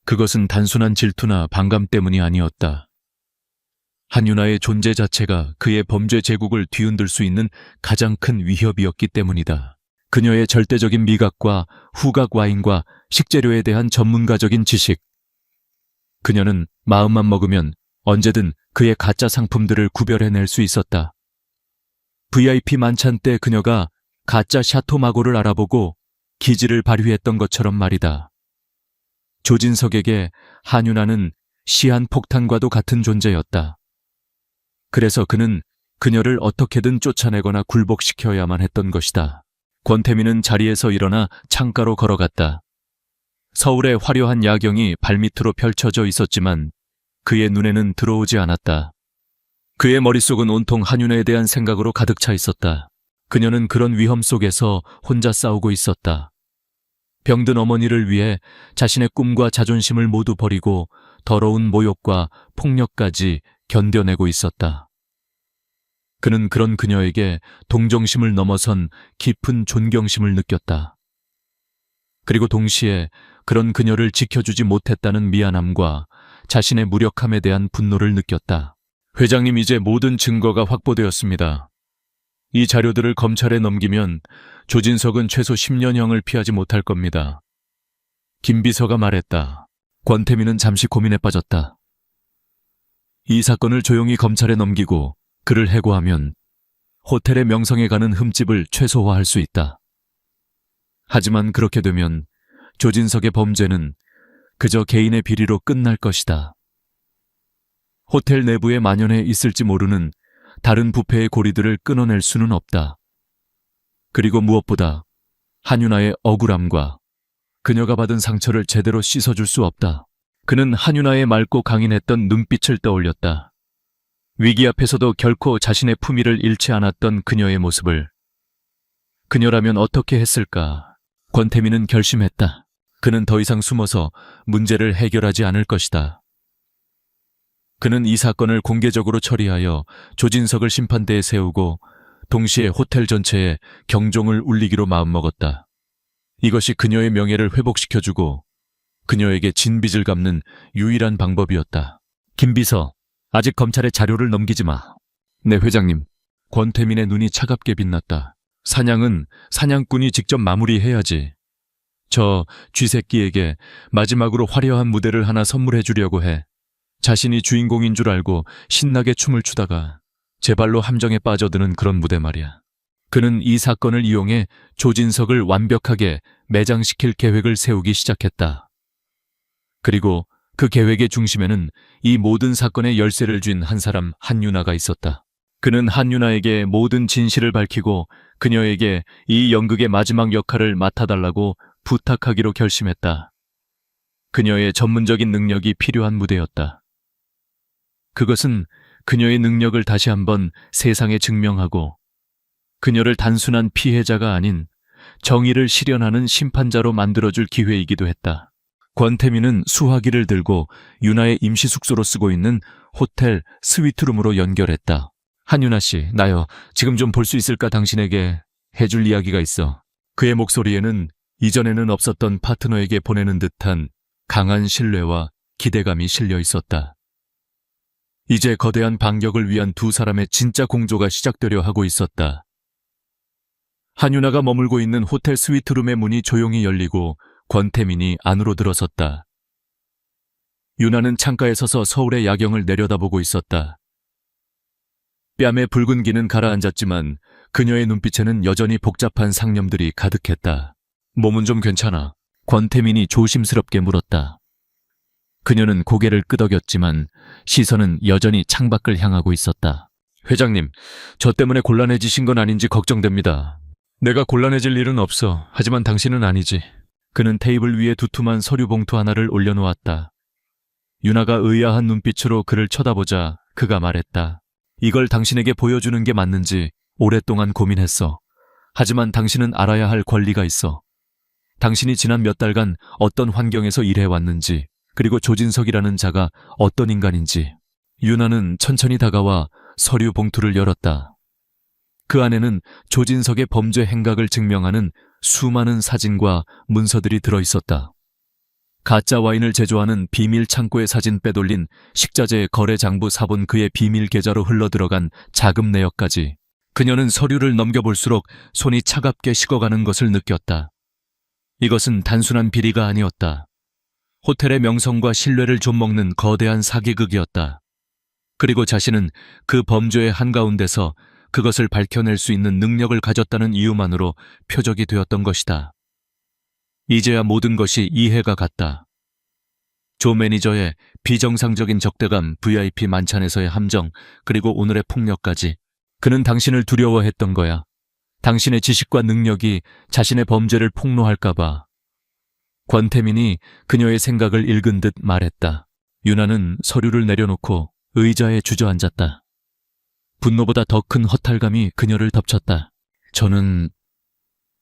그것은 단순한 질투나 반감 때문이 아니었다. 한유나의 존재 자체가 그의 범죄 제국을 뒤흔들 수 있는 가장 큰 위협이었기 때문이다. 그녀의 절대적인 미각과 후각 와인과 식재료에 대한 전문가적인 지식. 그녀는 마음만 먹으면 언제든 그의 가짜 상품들을 구별해낼 수 있었다. VIP 만찬 때 그녀가 가짜 샤토마고를 알아보고 기지를 발휘했던 것처럼 말이다. 조진석에게 한유나는 시한폭탄과도 같은 존재였다. 그래서 그는 그녀를 어떻게든 쫓아내거나 굴복시켜야만 했던 것이다. 권태민은 자리에서 일어나 창가로 걸어갔다. 서울의 화려한 야경이 발밑으로 펼쳐져 있었지만 그의 눈에는 들어오지 않았다. 그의 머릿속은 온통 한윤아에 대한 생각으로 가득 차 있었다. 그녀는 그런 위험 속에서 혼자 싸우고 있었다. 병든 어머니를 위해 자신의 꿈과 자존심을 모두 버리고 더러운 모욕과 폭력까지 견뎌내고 있었다. 그는 그런 그녀에게 동정심을 넘어선 깊은 존경심을 느꼈다. 그리고 동시에 그런 그녀를 지켜주지 못했다는 미안함과 자신의 무력함에 대한 분노를 느꼈다. 회장님, 이제 모든 증거가 확보되었습니다. 이 자료들을 검찰에 넘기면 조진석은 최소 10년형을 피하지 못할 겁니다. 김 비서가 말했다. 권태민은 잠시 고민에 빠졌다. 이 사건을 조용히 검찰에 넘기고 그를 해고하면 호텔의 명성에 가는 흠집을 최소화할 수 있다. 하지만 그렇게 되면 조진석의 범죄는 그저 개인의 비리로 끝날 것이다. 호텔 내부에 만연해 있을지 모르는 다른 부패의 고리들을 끊어낼 수는 없다. 그리고 무엇보다 한윤아의 억울함과 그녀가 받은 상처를 제대로 씻어줄 수 없다. 그는 한윤아의 맑고 강인했던 눈빛을 떠올렸다. 위기 앞에서도 결코 자신의 품위를 잃지 않았던 그녀의 모습을. 그녀라면 어떻게 했을까? 권태민은 결심했다. 그는 더 이상 숨어서 문제를 해결하지 않을 것이다. 그는 이 사건을 공개적으로 처리하여 조진석을 심판대에 세우고 동시에 호텔 전체에 경종을 울리기로 마음먹었다. 이것이 그녀의 명예를 회복시켜주고 그녀에게 진 빚을 갚는 유일한 방법이었다. 김 비서, 아직 검찰에 자료를 넘기지 마. 네, 회장님. 권태민의 눈이 차갑게 빛났다. 사냥은 사냥꾼이 직접 마무리해야지. 저 쥐새끼에게 마지막으로 화려한 무대를 하나 선물해 주려고 해. 자신이 주인공인 줄 알고 신나게 춤을 추다가 제 발로 함정에 빠져드는 그런 무대 말이야. 그는 이 사건을 이용해 조진석을 완벽하게 매장시킬 계획을 세우기 시작했다. 그리고 그 계획의 중심에는 이 모든 사건의 열쇠를 쥔 한 사람, 한윤아가 있었다. 그는 한윤아에게 모든 진실을 밝히고 그녀에게 이 연극의 마지막 역할을 맡아달라고 부탁하기로 결심했다. 그녀의 전문적인 능력이 필요한 무대였다. 그것은 그녀의 능력을 다시 한번 세상에 증명하고 그녀를 단순한 피해자가 아닌 정의를 실현하는 심판자로 만들어줄 기회이기도 했다. 권태민은 수화기를 들고 윤아의 임시 숙소로 쓰고 있는 호텔 스위트룸으로 연결했다. 한윤아 씨, 나요. 지금 좀 볼 수 있을까? 당신에게 해줄 이야기가 있어. 그의 목소리에는 이전에는 없었던 파트너에게 보내는 듯한 강한 신뢰와 기대감이 실려 있었다. 이제 거대한 반격을 위한 두 사람의 진짜 공조가 시작되려 하고 있었다. 한윤아가 머물고 있는 호텔 스위트룸의 문이 조용히 열리고 권태민이 안으로 들어섰다. 윤아는 창가에 서서 서울의 야경을 내려다보고 있었다. 뺨에 붉은 기는 가라앉았지만 그녀의 눈빛에는 여전히 복잡한 상념들이 가득했다. 몸은 좀 괜찮아? 권태민이 조심스럽게 물었다. 그녀는 고개를 끄덕였지만 시선은 여전히 창밖을 향하고 있었다. 회장님, 저 때문에 곤란해지신 건 아닌지 걱정됩니다. 내가 곤란해질 일은 없어. 하지만 당신은 아니지. 그는 테이블 위에 두툼한 서류 봉투 하나를 올려놓았다. 윤아가 의아한 눈빛으로 그를 쳐다보자 그가 말했다. 이걸 당신에게 보여주는 게 맞는지 오랫동안 고민했어. 하지만 당신은 알아야 할 권리가 있어. 당신이 지난 몇 달간 어떤 환경에서 일해왔는지, 그리고 조진석이라는 자가 어떤 인간인지. 윤아는 천천히 다가와 서류 봉투를 열었다. 그 안에는 조진석의 범죄 행각을 증명하는 수많은 사진과 문서들이 들어있었다. 가짜 와인을 제조하는 비밀 창고의 사진 빼돌린 식자재 거래 장부 사본 그의 비밀 계좌로 흘러들어간 자금 내역까지. 그녀는 서류를 넘겨볼수록 손이 차갑게 식어가는 것을 느꼈다. 이것은 단순한 비리가 아니었다. 호텔의 명성과 신뢰를 좀먹는 거대한 사기극이었다. 그리고 자신은 그 범죄의 한가운데서 그것을 밝혀낼 수 있는 능력을 가졌다는 이유만으로 표적이 되었던 것이다. 이제야 모든 것이 이해가 갔다. 조 매니저의 비정상적인 적대감, VIP 만찬에서의 함정, 그리고 오늘의 폭력까지. 그는 당신을 두려워했던 거야. 당신의 지식과 능력이 자신의 범죄를 폭로할까봐. 권태민이 그녀의 생각을 읽은 듯 말했다. 유나는 서류를 내려놓고 의자에 주저앉았다. 분노보다 더 큰 허탈감이 그녀를 덮쳤다. 저는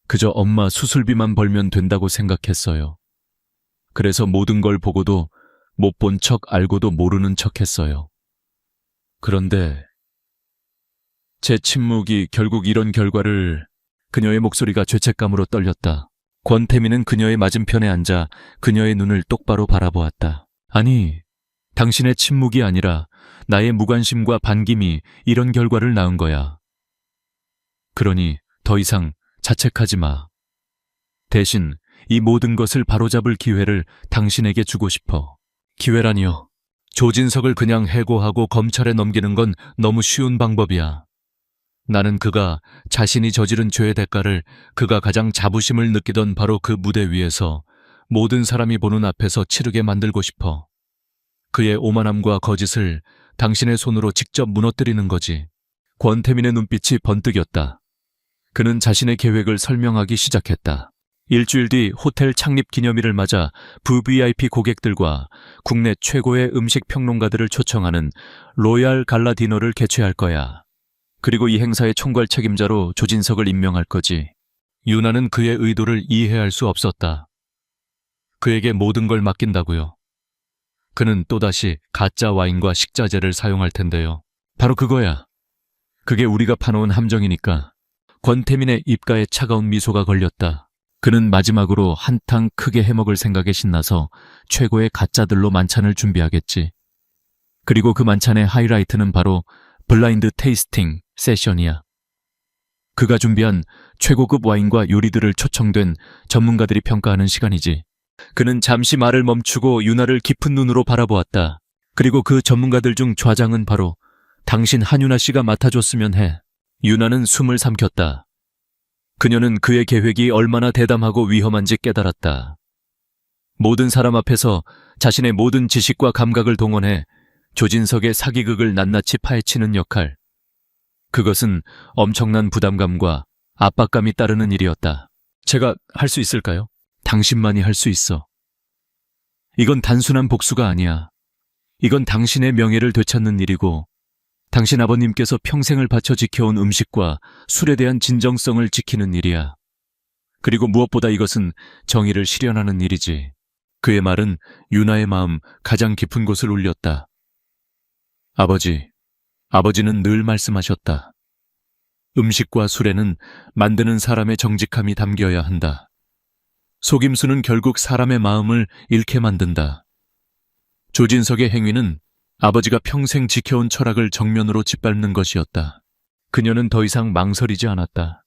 그저 엄마 수술비만 벌면 된다고 생각했어요. 그래서 모든 걸 보고도 못 본 척 알고도 모르는 척 했어요. 그런데 제 침묵이 결국 이런 결과를... 그녀의 목소리가 죄책감으로 떨렸다. 권태민은 그녀의 맞은편에 앉아 그녀의 눈을 똑바로 바라보았다. 아니, 당신의 침묵이 아니라 나의 무관심과 반김이 이런 결과를 낳은 거야. 그러니 더 이상 자책하지 마. 대신 이 모든 것을 바로잡을 기회를 당신에게 주고 싶어. 기회라니요. 조진석을 그냥 해고하고 검찰에 넘기는 건 너무 쉬운 방법이야. 나는 그가 자신이 저지른 죄의 대가를 그가 가장 자부심을 느끼던 바로 그 무대 위에서 모든 사람이 보는 앞에서 치르게 만들고 싶어. 그의 오만함과 거짓을 당신의 손으로 직접 무너뜨리는 거지. 권태민의 눈빛이 번뜩였다. 그는 자신의 계획을 설명하기 시작했다. 일주일 뒤 호텔 창립 기념일을 맞아 VVIP 고객들과 국내 최고의 음식 평론가들을 초청하는 로얄 갈라 디너를 개최할 거야. 그리고 이 행사의 총괄 책임자로 조진석을 임명할 거지. 유나는 그의 의도를 이해할 수 없었다. 그에게 모든 걸 맡긴다고요. 그는 또다시 가짜 와인과 식자재를 사용할 텐데요. 바로 그거야. 그게 우리가 파놓은 함정이니까. 권태민의 입가에 차가운 미소가 걸렸다. 그는 마지막으로 한탕 크게 해먹을 생각에 신나서 최고의 가짜들로 만찬을 준비하겠지. 그리고 그 만찬의 하이라이트는 바로 블라인드 테이스팅 세션이야. 그가 준비한 최고급 와인과 요리들을 초청된 전문가들이 평가하는 시간이지. 그는 잠시 말을 멈추고 유나를 깊은 눈으로 바라보았다. 그리고 그 전문가들 중 좌장은 바로 당신 한유나 씨가 맡아줬으면 해. 유나는 숨을 삼켰다. 그녀는 그의 계획이 얼마나 대담하고 위험한지 깨달았다. 모든 사람 앞에서 자신의 모든 지식과 감각을 동원해 조진석의 사기극을 낱낱이 파헤치는 역할. 그것은 엄청난 부담감과 압박감이 따르는 일이었다. 제가 할 수 있을까요? 당신만이 할 수 있어. 이건 단순한 복수가 아니야. 이건 당신의 명예를 되찾는 일이고 당신 아버님께서 평생을 바쳐 지켜온 음식과 술에 대한 진정성을 지키는 일이야. 그리고 무엇보다 이것은 정의를 실현하는 일이지. 그의 말은 유나의 마음 가장 깊은 곳을 울렸다. 아버지는 늘 말씀하셨다. 음식과 술에는 만드는 사람의 정직함이 담겨야 한다. 속임수는 결국 사람의 마음을 잃게 만든다. 조진석의 행위는 아버지가 평생 지켜온 철학을 정면으로 짓밟는 것이었다. 그녀는 더 이상 망설이지 않았다.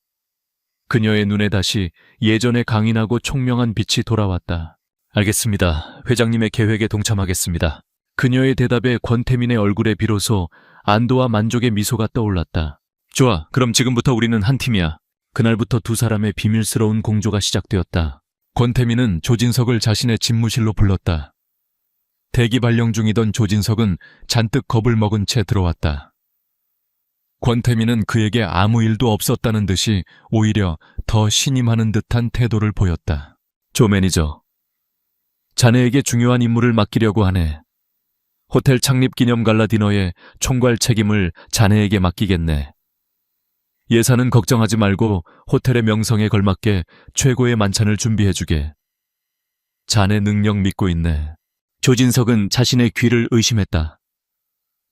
그녀의 눈에 다시 예전의 강인하고 총명한 빛이 돌아왔다. 알겠습니다. 회장님의 계획에 동참하겠습니다. 그녀의 대답에 권태민의 얼굴에 비로소 안도와 만족의 미소가 떠올랐다. 좋아, 그럼 지금부터 우리는 한 팀이야. 그날부터 두 사람의 비밀스러운 공조가 시작되었다. 권태민은 조진석을 자신의 집무실로 불렀다. 대기 발령 중이던 조진석은 잔뜩 겁을 먹은 채 들어왔다. 권태민은 그에게 아무 일도 없었다는 듯이 오히려 더 신임하는 듯한 태도를 보였다. 조 매니저, 자네에게 중요한 임무를 맡기려고 하네. 호텔 창립 기념 갈라 디너의 총괄 책임을 자네에게 맡기겠네. 예산은 걱정하지 말고 호텔의 명성에 걸맞게 최고의 만찬을 준비해주게. 자네 능력 믿고 있네. 조진석은 자신의 귀를 의심했다.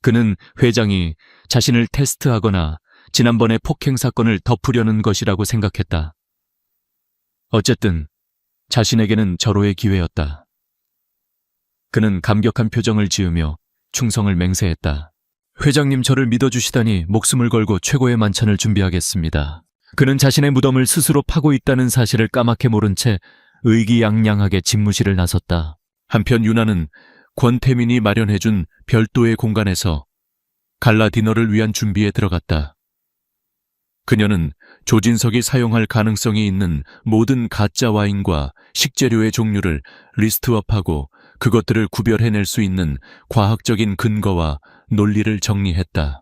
그는 회장이 자신을 테스트하거나 지난번의 폭행 사건을 덮으려는 것이라고 생각했다. 어쨌든 자신에게는 절호의 기회였다. 그는 감격한 표정을 지으며 충성을 맹세했다. 회장님 저를 믿어주시다니 목숨을 걸고 최고의 만찬을 준비하겠습니다. 그는 자신의 무덤을 스스로 파고 있다는 사실을 까맣게 모른 채 의기양양하게 집무실을 나섰다. 한편 유나는 권태민이 마련해준 별도의 공간에서 갈라 디너를 위한 준비에 들어갔다. 그녀는 조진석이 사용할 가능성이 있는 모든 가짜 와인과 식재료의 종류를 리스트업하고 그것들을 구별해낼 수 있는 과학적인 근거와 논리를 정리했다.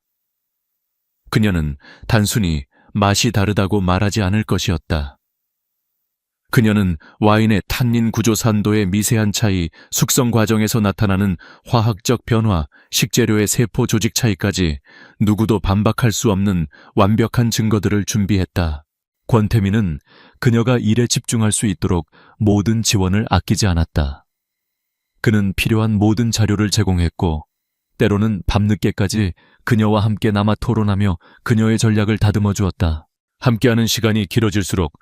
그녀는 단순히 맛이 다르다고 말하지 않을 것이었다. 그녀는 와인의 탄닌 구조 산도의 미세한 차이, 숙성 과정에서 나타나는 화학적 변화, 식재료의 세포 조직 차이까지 누구도 반박할 수 없는 완벽한 증거들을 준비했다. 권태민은 그녀가 일에 집중할 수 있도록 모든 지원을 아끼지 않았다. 그는 필요한 모든 자료를 제공했고 때로는 밤늦게까지 그녀와 함께 남아 토론하며 그녀의 전략을 다듬어 주었다. 함께하는 시간이 길어질수록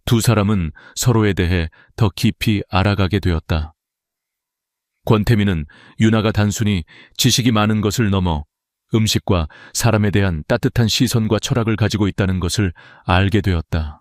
두 사람은 서로에 대해 더 깊이 알아가게 되었다. 권태민은 유나가 단순히 지식이 많은 것을 넘어 음식과 사람에 대한 따뜻한 시선과 철학을 가지고 있다는 것을 알게 되었다.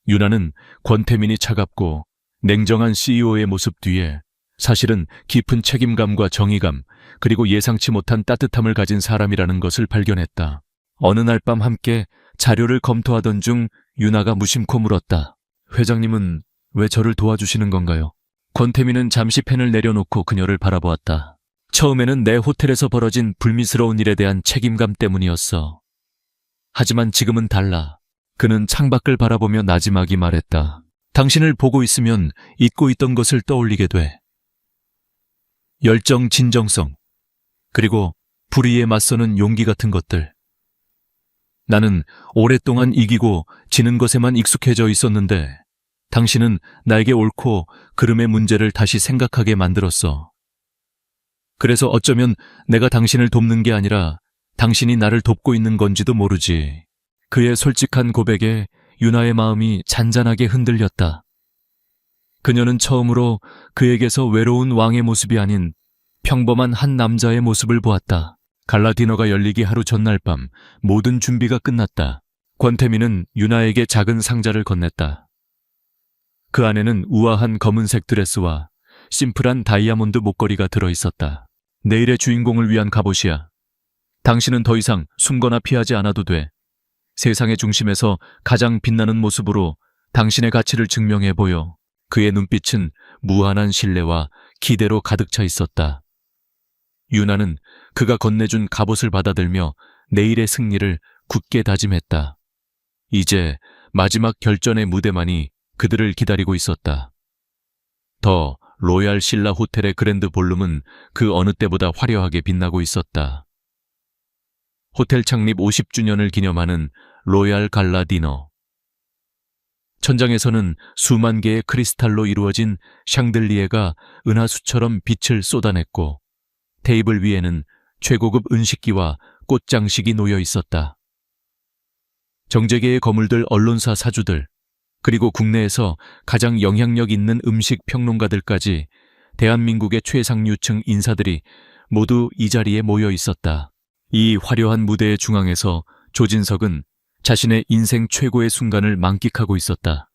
유나는 권태민이 차갑고 냉정한 CEO의 모습 뒤에 사실은 깊은 책임감과 정의감, 그리고 예상치 못한 따뜻함을 가진 사람이라는 것을 발견했다. 어느 날 밤 함께 자료를 검토하던 중 유나가 무심코 물었다. 회장님은 왜 저를 도와주시는 건가요? 권태민은 잠시 펜을 내려놓고 그녀를 바라보았다. 처음에는 내 호텔에서 벌어진 불미스러운 일에 대한 책임감 때문이었어. 하지만 지금은 달라. 그는 창밖을 바라보며 나지막이 말했다. 당신을 보고 있으면 잊고 있던 것을 떠올리게 돼. 열정, 진정성, 그리고 불의에 맞서는 용기 같은 것들. 나는 오랫동안 이기고 지는 것에만 익숙해져 있었는데 당신은 나에게 옳고 그름의 문제를 다시 생각하게 만들었어. 그래서 어쩌면 내가 당신을 돕는 게 아니라 당신이 나를 돕고 있는 건지도 모르지. 그의 솔직한 고백에 유나의 마음이 잔잔하게 흔들렸다. 그녀는 처음으로 그에게서 외로운 왕의 모습이 아닌 평범한 한 남자의 모습을 보았다. 갈라 디너가 열리기 하루 전날 밤 모든 준비가 끝났다. 권태민은 유나에게 작은 상자를 건넸다. 그 안에는 우아한 검은색 드레스와 심플한 다이아몬드 목걸이가 들어있었다. 내일의 주인공을 위한 갑옷이야. 당신은 더 이상 숨거나 피하지 않아도 돼. 세상의 중심에서 가장 빛나는 모습으로 당신의 가치를 증명해 보여. 그의 눈빛은 무한한 신뢰와 기대로 가득 차 있었다. 유나는 그가 건네준 갑옷을 받아들며 내일의 승리를 굳게 다짐했다. 이제 마지막 결전의 무대만이 그들을 기다리고 있었다. 더 로얄 신라 호텔의 그랜드 볼룸은 그 어느 때보다 화려하게 빛나고 있었다. 호텔 창립 50주년을 기념하는 로얄 갈라 디너. 천장에서는 수만 개의 크리스탈로 이루어진 샹들리에가 은하수처럼 빛을 쏟아냈고 테이블 위에는 최고급 은식기와 꽃장식이 놓여 있었다. 정재계의 거물들, 언론사 사주들, 그리고 국내에서 가장 영향력 있는 음식 평론가들까지 대한민국의 최상류층 인사들이 모두 이 자리에 모여 있었다. 이 화려한 무대의 중앙에서 조진석은 자신의 인생 최고의 순간을 만끽하고 있었다.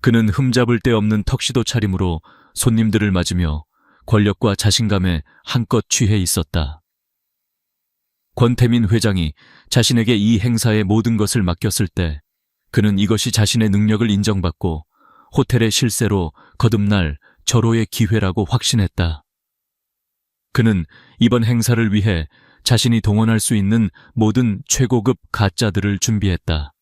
그는 흠잡을 데 없는 턱시도 차림으로 손님들을 맞으며 권력과 자신감에 한껏 취해 있었다. 권태민 회장이 자신에게 이 행사의 모든 것을 맡겼을 때 그는 이것이 자신의 능력을 인정받고 호텔의 실세로 거듭날 절호의 기회라고 확신했다. 그는 이번 행사를 위해 자신이 동원할 수 있는 모든 최고급 가짜들을 준비했다.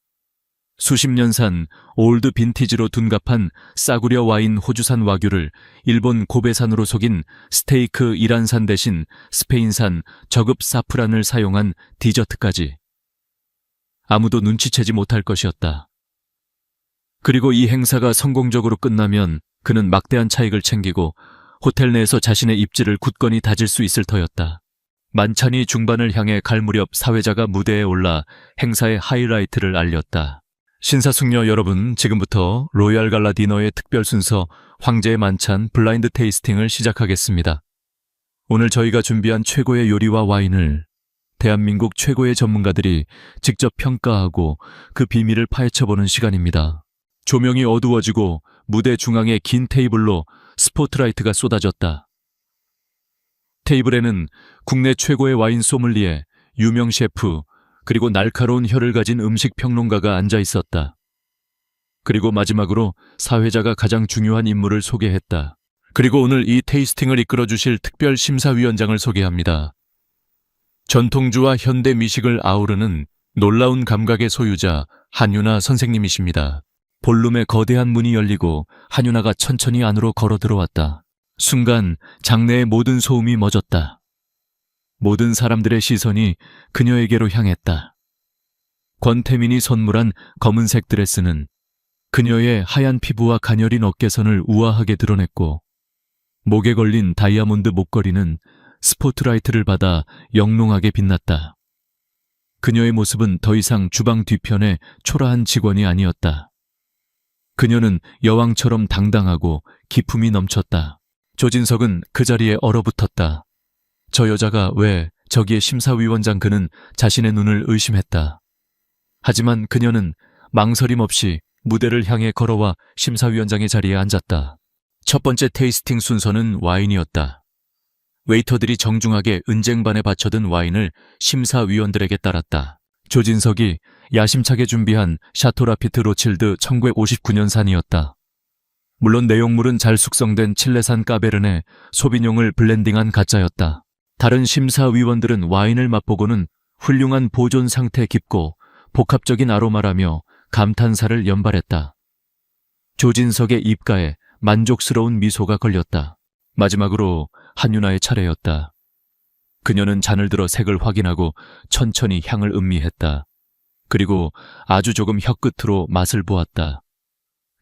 수십 년 산 올드 빈티지로 둔갑한 싸구려 와인 호주산 와규를 일본 고베산으로 속인 스테이크 이란산 대신 스페인산 저급 사프란을 사용한 디저트까지. 아무도 눈치채지 못할 것이었다. 그리고 이 행사가 성공적으로 끝나면 그는 막대한 차익을 챙기고 호텔 내에서 자신의 입지를 굳건히 다질 수 있을 터였다. 만찬이 중반을 향해 갈 무렵 사회자가 무대에 올라 행사의 하이라이트를 알렸다. 신사숙녀 여러분, 지금부터 로얄 갈라 디너의 특별 순서 황제의 만찬 블라인드 테이스팅을 시작하겠습니다. 오늘 저희가 준비한 최고의 요리와 와인을 대한민국 최고의 전문가들이 직접 평가하고 그 비밀을 파헤쳐보는 시간입니다. 조명이 어두워지고 무대 중앙에 긴 테이블로 스포트라이트가 쏟아졌다. 테이블에는 국내 최고의 와인 소믈리에, 유명 셰프, 그리고 날카로운 혀를 가진 음식 평론가가 앉아 있었다. 그리고 마지막으로 사회자가 가장 중요한 인물을 소개했다. 그리고 오늘 이 테이스팅을 이끌어 주실 특별 심사위원장을 소개합니다. 전통주와 현대 미식을 아우르는 놀라운 감각의 소유자 한유나 선생님이십니다. 볼룸의 거대한 문이 열리고 한유나가 천천히 안으로 걸어 들어왔다. 순간 장내의 모든 소음이 멎었다. 모든 사람들의 시선이 그녀에게로 향했다. 권태민이 선물한 검은색 드레스는 그녀의 하얀 피부와 가녀린 어깨선을 우아하게 드러냈고, 목에 걸린 다이아몬드 목걸이는 스포트라이트를 받아 영롱하게 빛났다. 그녀의 모습은 더 이상 주방 뒤편의 초라한 직원이 아니었다. 그녀는 여왕처럼 당당하고 기품이 넘쳤다. 조진석은 그 자리에 얼어붙었다. 저 여자가 왜 저기에 심사위원장 그는 자신의 눈을 의심했다. 하지만 그녀는 망설임 없이 무대를 향해 걸어와 심사위원장의 자리에 앉았다. 첫 번째 테이스팅 순서는 와인이었다. 웨이터들이 정중하게 은쟁반에 받쳐든 와인을 심사위원들에게 따랐다. 조진석이 야심차게 준비한 샤토 라피트 로칠드 1959년산이었다. 물론 내용물은 잘 숙성된 칠레산 까베르네 소비뇽을 블렌딩한 가짜였다. 다른 심사위원들은 와인을 맛보고는 훌륭한 보존 상태 깊고 복합적인 아로마라며 감탄사를 연발했다. 조진석의 입가에 만족스러운 미소가 걸렸다. 마지막으로 한유나의 차례였다. 그녀는 잔을 들어 색을 확인하고 천천히 향을 음미했다. 그리고 아주 조금 혀끝으로 맛을 보았다.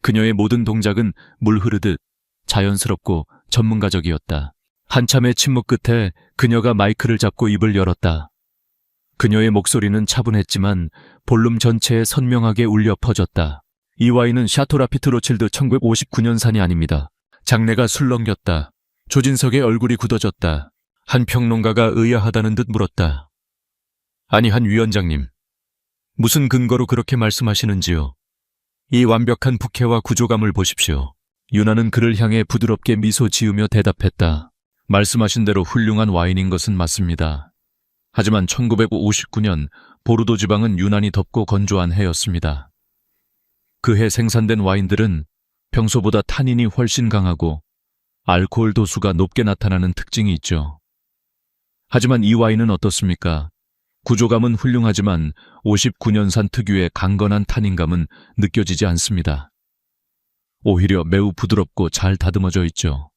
그녀의 모든 동작은 물 흐르듯 자연스럽고 전문가적이었다. 한참의 침묵 끝에 그녀가 마이크를 잡고 입을 열었다. 그녀의 목소리는 차분했지만 볼룸 전체에 선명하게 울려 퍼졌다. 이 와인은 샤토 라피트 로칠드 1959년산이 아닙니다. 장내가 술렁겼다. 조진석의 얼굴이 굳어졌다. 한 평론가가 의아하다는 듯 물었다. 아니, 한 위원장님, 무슨 근거로 그렇게 말씀하시는지요? 이 완벽한 부캐와 구조감을 보십시오. 유나는 그를 향해 부드럽게 미소 지으며 대답했다. 말씀하신 대로 훌륭한 와인인 것은 맞습니다. 하지만 1959년 보르도 지방은 유난히 덥고 건조한 해였습니다. 그 해 생산된 와인들은 평소보다 타닌이 훨씬 강하고 알코올 도수가 높게 나타나는 특징이 있죠. 하지만 이 와인은 어떻습니까? 구조감은 훌륭하지만 59년산 특유의 강건한 타닌감은 느껴지지 않습니다. 오히려 매우 부드럽고 잘 다듬어져 있죠.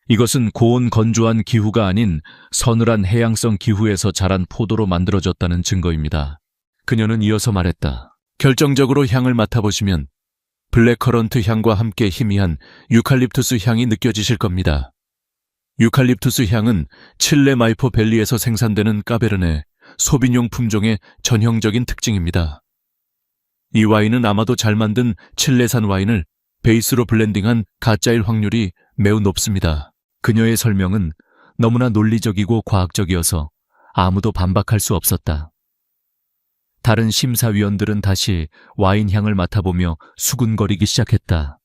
이것은 고온 건조한 기후가 아닌 서늘한 해양성 기후에서 자란 포도로 만들어졌다는 증거입니다. 그녀는 이어서 말했다. 결정적으로 향을 맡아보시면 블랙커런트 향과 함께 희미한 유칼립투스 향이 느껴지실 겁니다. 유칼립투스 향은 칠레 마이포 밸리에서 생산되는 까베르네 소비뇽 품종의 전형적인 특징입니다. 이 와인은 아마도 잘 만든 칠레산 와인을 베이스로 블렌딩한 가짜일 확률이 매우 높습니다. 그녀의 설명은 너무나 논리적이고 과학적이어서 아무도 반박할 수 없었다. 다른 심사위원들은 다시 와인 향을 맡아보며 수군거리기 시작했다.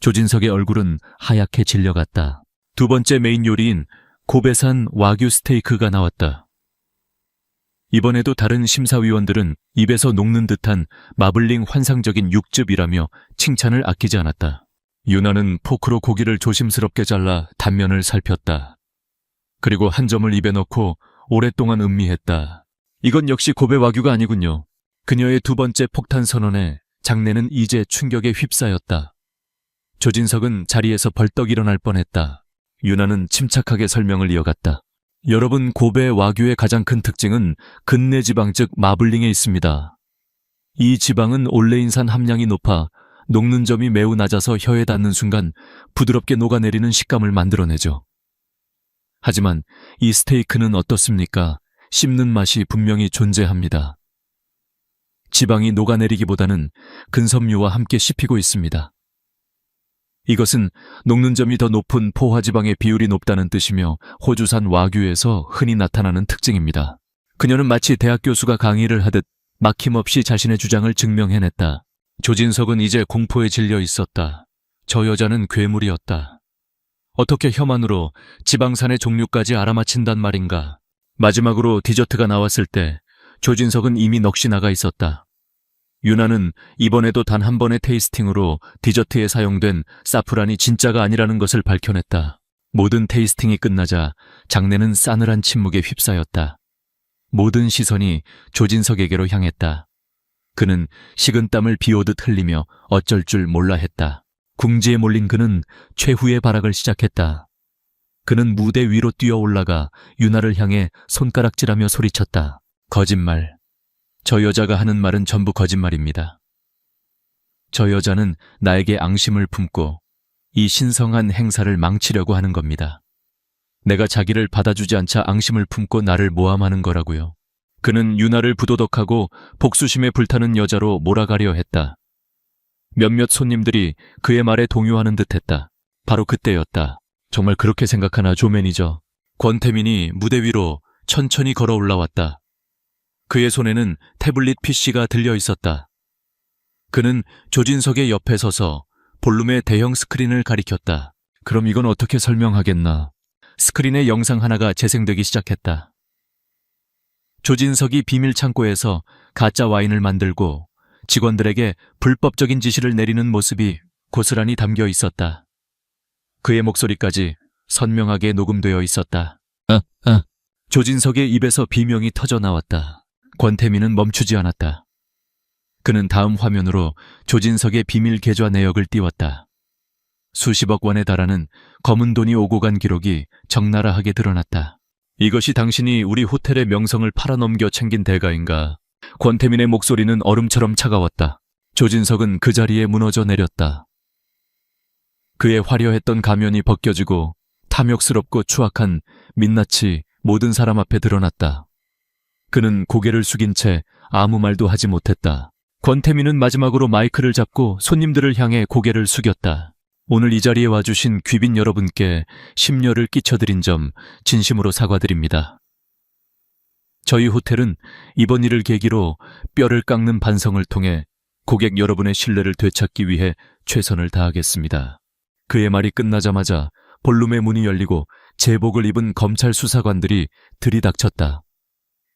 조진석의 얼굴은 하얗게 질려갔다. 두 번째 메인 요리인 고베산 와규 스테이크가 나왔다. 이번에도 다른 심사위원들은 입에서 녹는 듯한 마블링 환상적인 육즙이라며 칭찬을 아끼지 않았다. 유나는 포크로 고기를 조심스럽게 잘라 단면을 살폈다. 그리고 한 점을 입에 넣고 오랫동안 음미했다. 이건 역시 고베 와규가 아니군요. 그녀의 두 번째 폭탄 선언에 장내는 이제 충격에 휩싸였다. 조진석은 자리에서 벌떡 일어날 뻔했다. 유나는 침착하게 설명을 이어갔다. 여러분, 고베 와규의 가장 큰 특징은 근내 지방 즉 마블링에 있습니다. 이 지방은 올레인산 함량이 높아 녹는 점이 매우 낮아서 혀에 닿는 순간 부드럽게 녹아내리는 식감을 만들어내죠. 하지만 이 스테이크는 어떻습니까? 씹는 맛이 분명히 존재합니다. 지방이 녹아내리기보다는 근섬유와 함께 씹히고 있습니다. 이것은 녹는 점이 더 높은 포화지방의 비율이 높다는 뜻이며 호주산 와규에서 흔히 나타나는 특징입니다. 그녀는 마치 대학 교수가 강의를 하듯 막힘없이 자신의 주장을 증명해냈다. 조진석은 이제 공포에 질려 있었다. 저 여자는 괴물이었다. 어떻게 혐한으로 지방산의 종류까지 알아맞힌단 말인가. 마지막으로 디저트가 나왔을 때 조진석은 이미 넋이 나가 있었다. 유나는 이번에도 단 한 번의 테이스팅으로 디저트에 사용된 사프란이 진짜가 아니라는 것을 밝혀냈다. 모든 테이스팅이 끝나자 장내는 싸늘한 침묵에 휩싸였다. 모든 시선이 조진석에게로 향했다. 그는 식은땀을 비오듯 흘리며 어쩔 줄 몰라 했다. 궁지에 몰린 그는 최후의 발악을 시작했다. 그는 무대 위로 뛰어 올라가 유나를 향해 손가락질하며 소리쳤다. 거짓말. 저 여자가 하는 말은 전부 거짓말입니다. 저 여자는 나에게 앙심을 품고 이 신성한 행사를 망치려고 하는 겁니다. 내가 자기를 받아주지 않자 앙심을 품고 나를 모함하는 거라고요. 그는 유나를 부도덕하고 복수심에 불타는 여자로 몰아가려 했다. 몇몇 손님들이 그의 말에 동요하는 듯했다. 바로 그때였다. 정말 그렇게 생각하나 조 매니저. 권태민이 무대 위로 천천히 걸어 올라왔다. 그의 손에는 태블릿 PC가 들려 있었다. 그는 조진석의 옆에 서서 볼륨의 대형 스크린을 가리켰다. 그럼 이건 어떻게 설명하겠나. 스크린에 영상 하나가 재생되기 시작했다. 조진석이 비밀 창고에서 가짜 와인을 만들고 직원들에게 불법적인 지시를 내리는 모습이 고스란히 담겨 있었다. 그의 목소리까지 선명하게 녹음되어 있었다. 조진석의 입에서 비명이 터져 나왔다. 권태민은 멈추지 않았다. 그는 다음 화면으로 조진석의 비밀 계좌 내역을 띄웠다. 수십억 원에 달하는 검은 돈이 오고 간 기록이 적나라하게 드러났다. 이것이 당신이 우리 호텔의 명성을 팔아넘겨 챙긴 대가인가? 권태민의 목소리는 얼음처럼 차가웠다. 조진석은 그 자리에 무너져 내렸다. 그의 화려했던 가면이 벗겨지고 탐욕스럽고 추악한 민낯이 모든 사람 앞에 드러났다. 그는 고개를 숙인 채 아무 말도 하지 못했다. 권태민은 마지막으로 마이크를 잡고 손님들을 향해 고개를 숙였다. 오늘 이 자리에 와주신 귀빈 여러분께 심려를 끼쳐드린 점 진심으로 사과드립니다. 저희 호텔은 이번 일을 계기로 뼈를 깎는 반성을 통해 고객 여러분의 신뢰를 되찾기 위해 최선을 다하겠습니다. 그의 말이 끝나자마자 볼룸의 문이 열리고 제복을 입은 검찰 수사관들이 들이닥쳤다.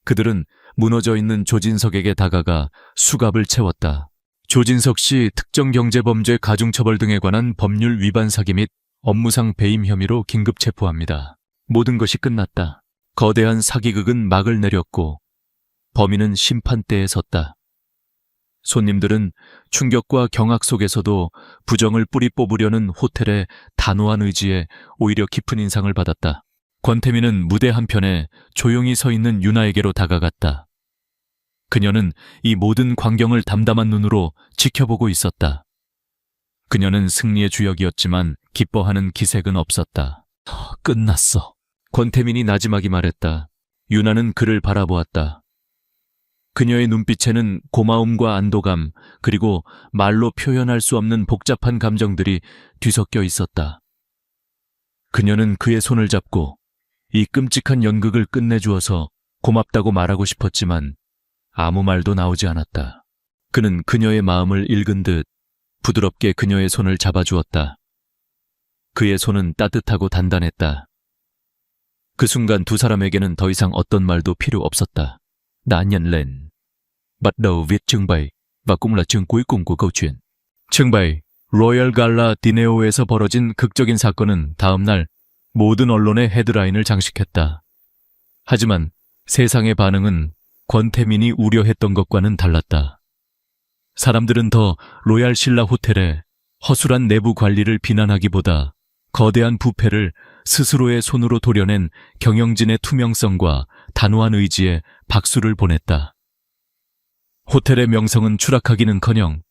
그들은 무너져 있는 조진석에게 다가가 수갑을 채웠다. 조진석 씨 특정경제범죄 가중처벌 등에 관한 법률 위반 사기 및 업무상 배임 혐의로 긴급 체포합니다. 모든 것이 끝났다. 거대한 사기극은 막을 내렸고 범인은 심판대에 섰다. 손님들은 충격과 경악 속에서도 부정을 뿌리 뽑으려는 호텔의 단호한 의지에 오히려 깊은 인상을 받았다. 권태민은 무대 한편에 조용히 서 있는 유나에게로 다가갔다. 그녀는 이 모든 광경을 담담한 눈으로 지켜보고 있었다. 그녀는 승리의 주역이었지만 기뻐하는 기색은 없었다. 끝났어. 권태민이 나지막이 말했다. 유나는 그를 바라보았다. 그녀의 눈빛에는 고마움과 안도감, 그리고 말로 표현할 수 없는 복잡한 감정들이 뒤섞여 있었다. 그녀는 그의 손을 잡고 이 끔찍한 연극을 끝내주어서 고맙다고 말하고 싶었지만 아무 말도 나오지 않았다. 그는 그녀의 마음을 읽은 듯 부드럽게 그녀의 손을 잡아주었다. 그의 손은 따뜻하고 단단했다. 그 순간 두 사람에게는 더 이상 어떤 말도 필요 없었다. đã nhận lệnh. Bắt đầu viết trưng bày và cũng là chương cuối cùng của câu chuyện. trưng bày, 로열 갈라 디네오에서 벌어진 극적인 사건은 다음 날 모든 언론의 헤드라인을 장식했다. 하지만 세상의 반응은 권태민이 우려했던 것과는 달랐다. 사람들은 더 로얄 신라 호텔의 허술한 내부 관리를 비난하기보다 거대한 부패를 스스로의 손으로 도려낸 경영진의 투명성과 단호한 의지에 박수를 보냈다. 호텔의 명성은 추락하기는커녕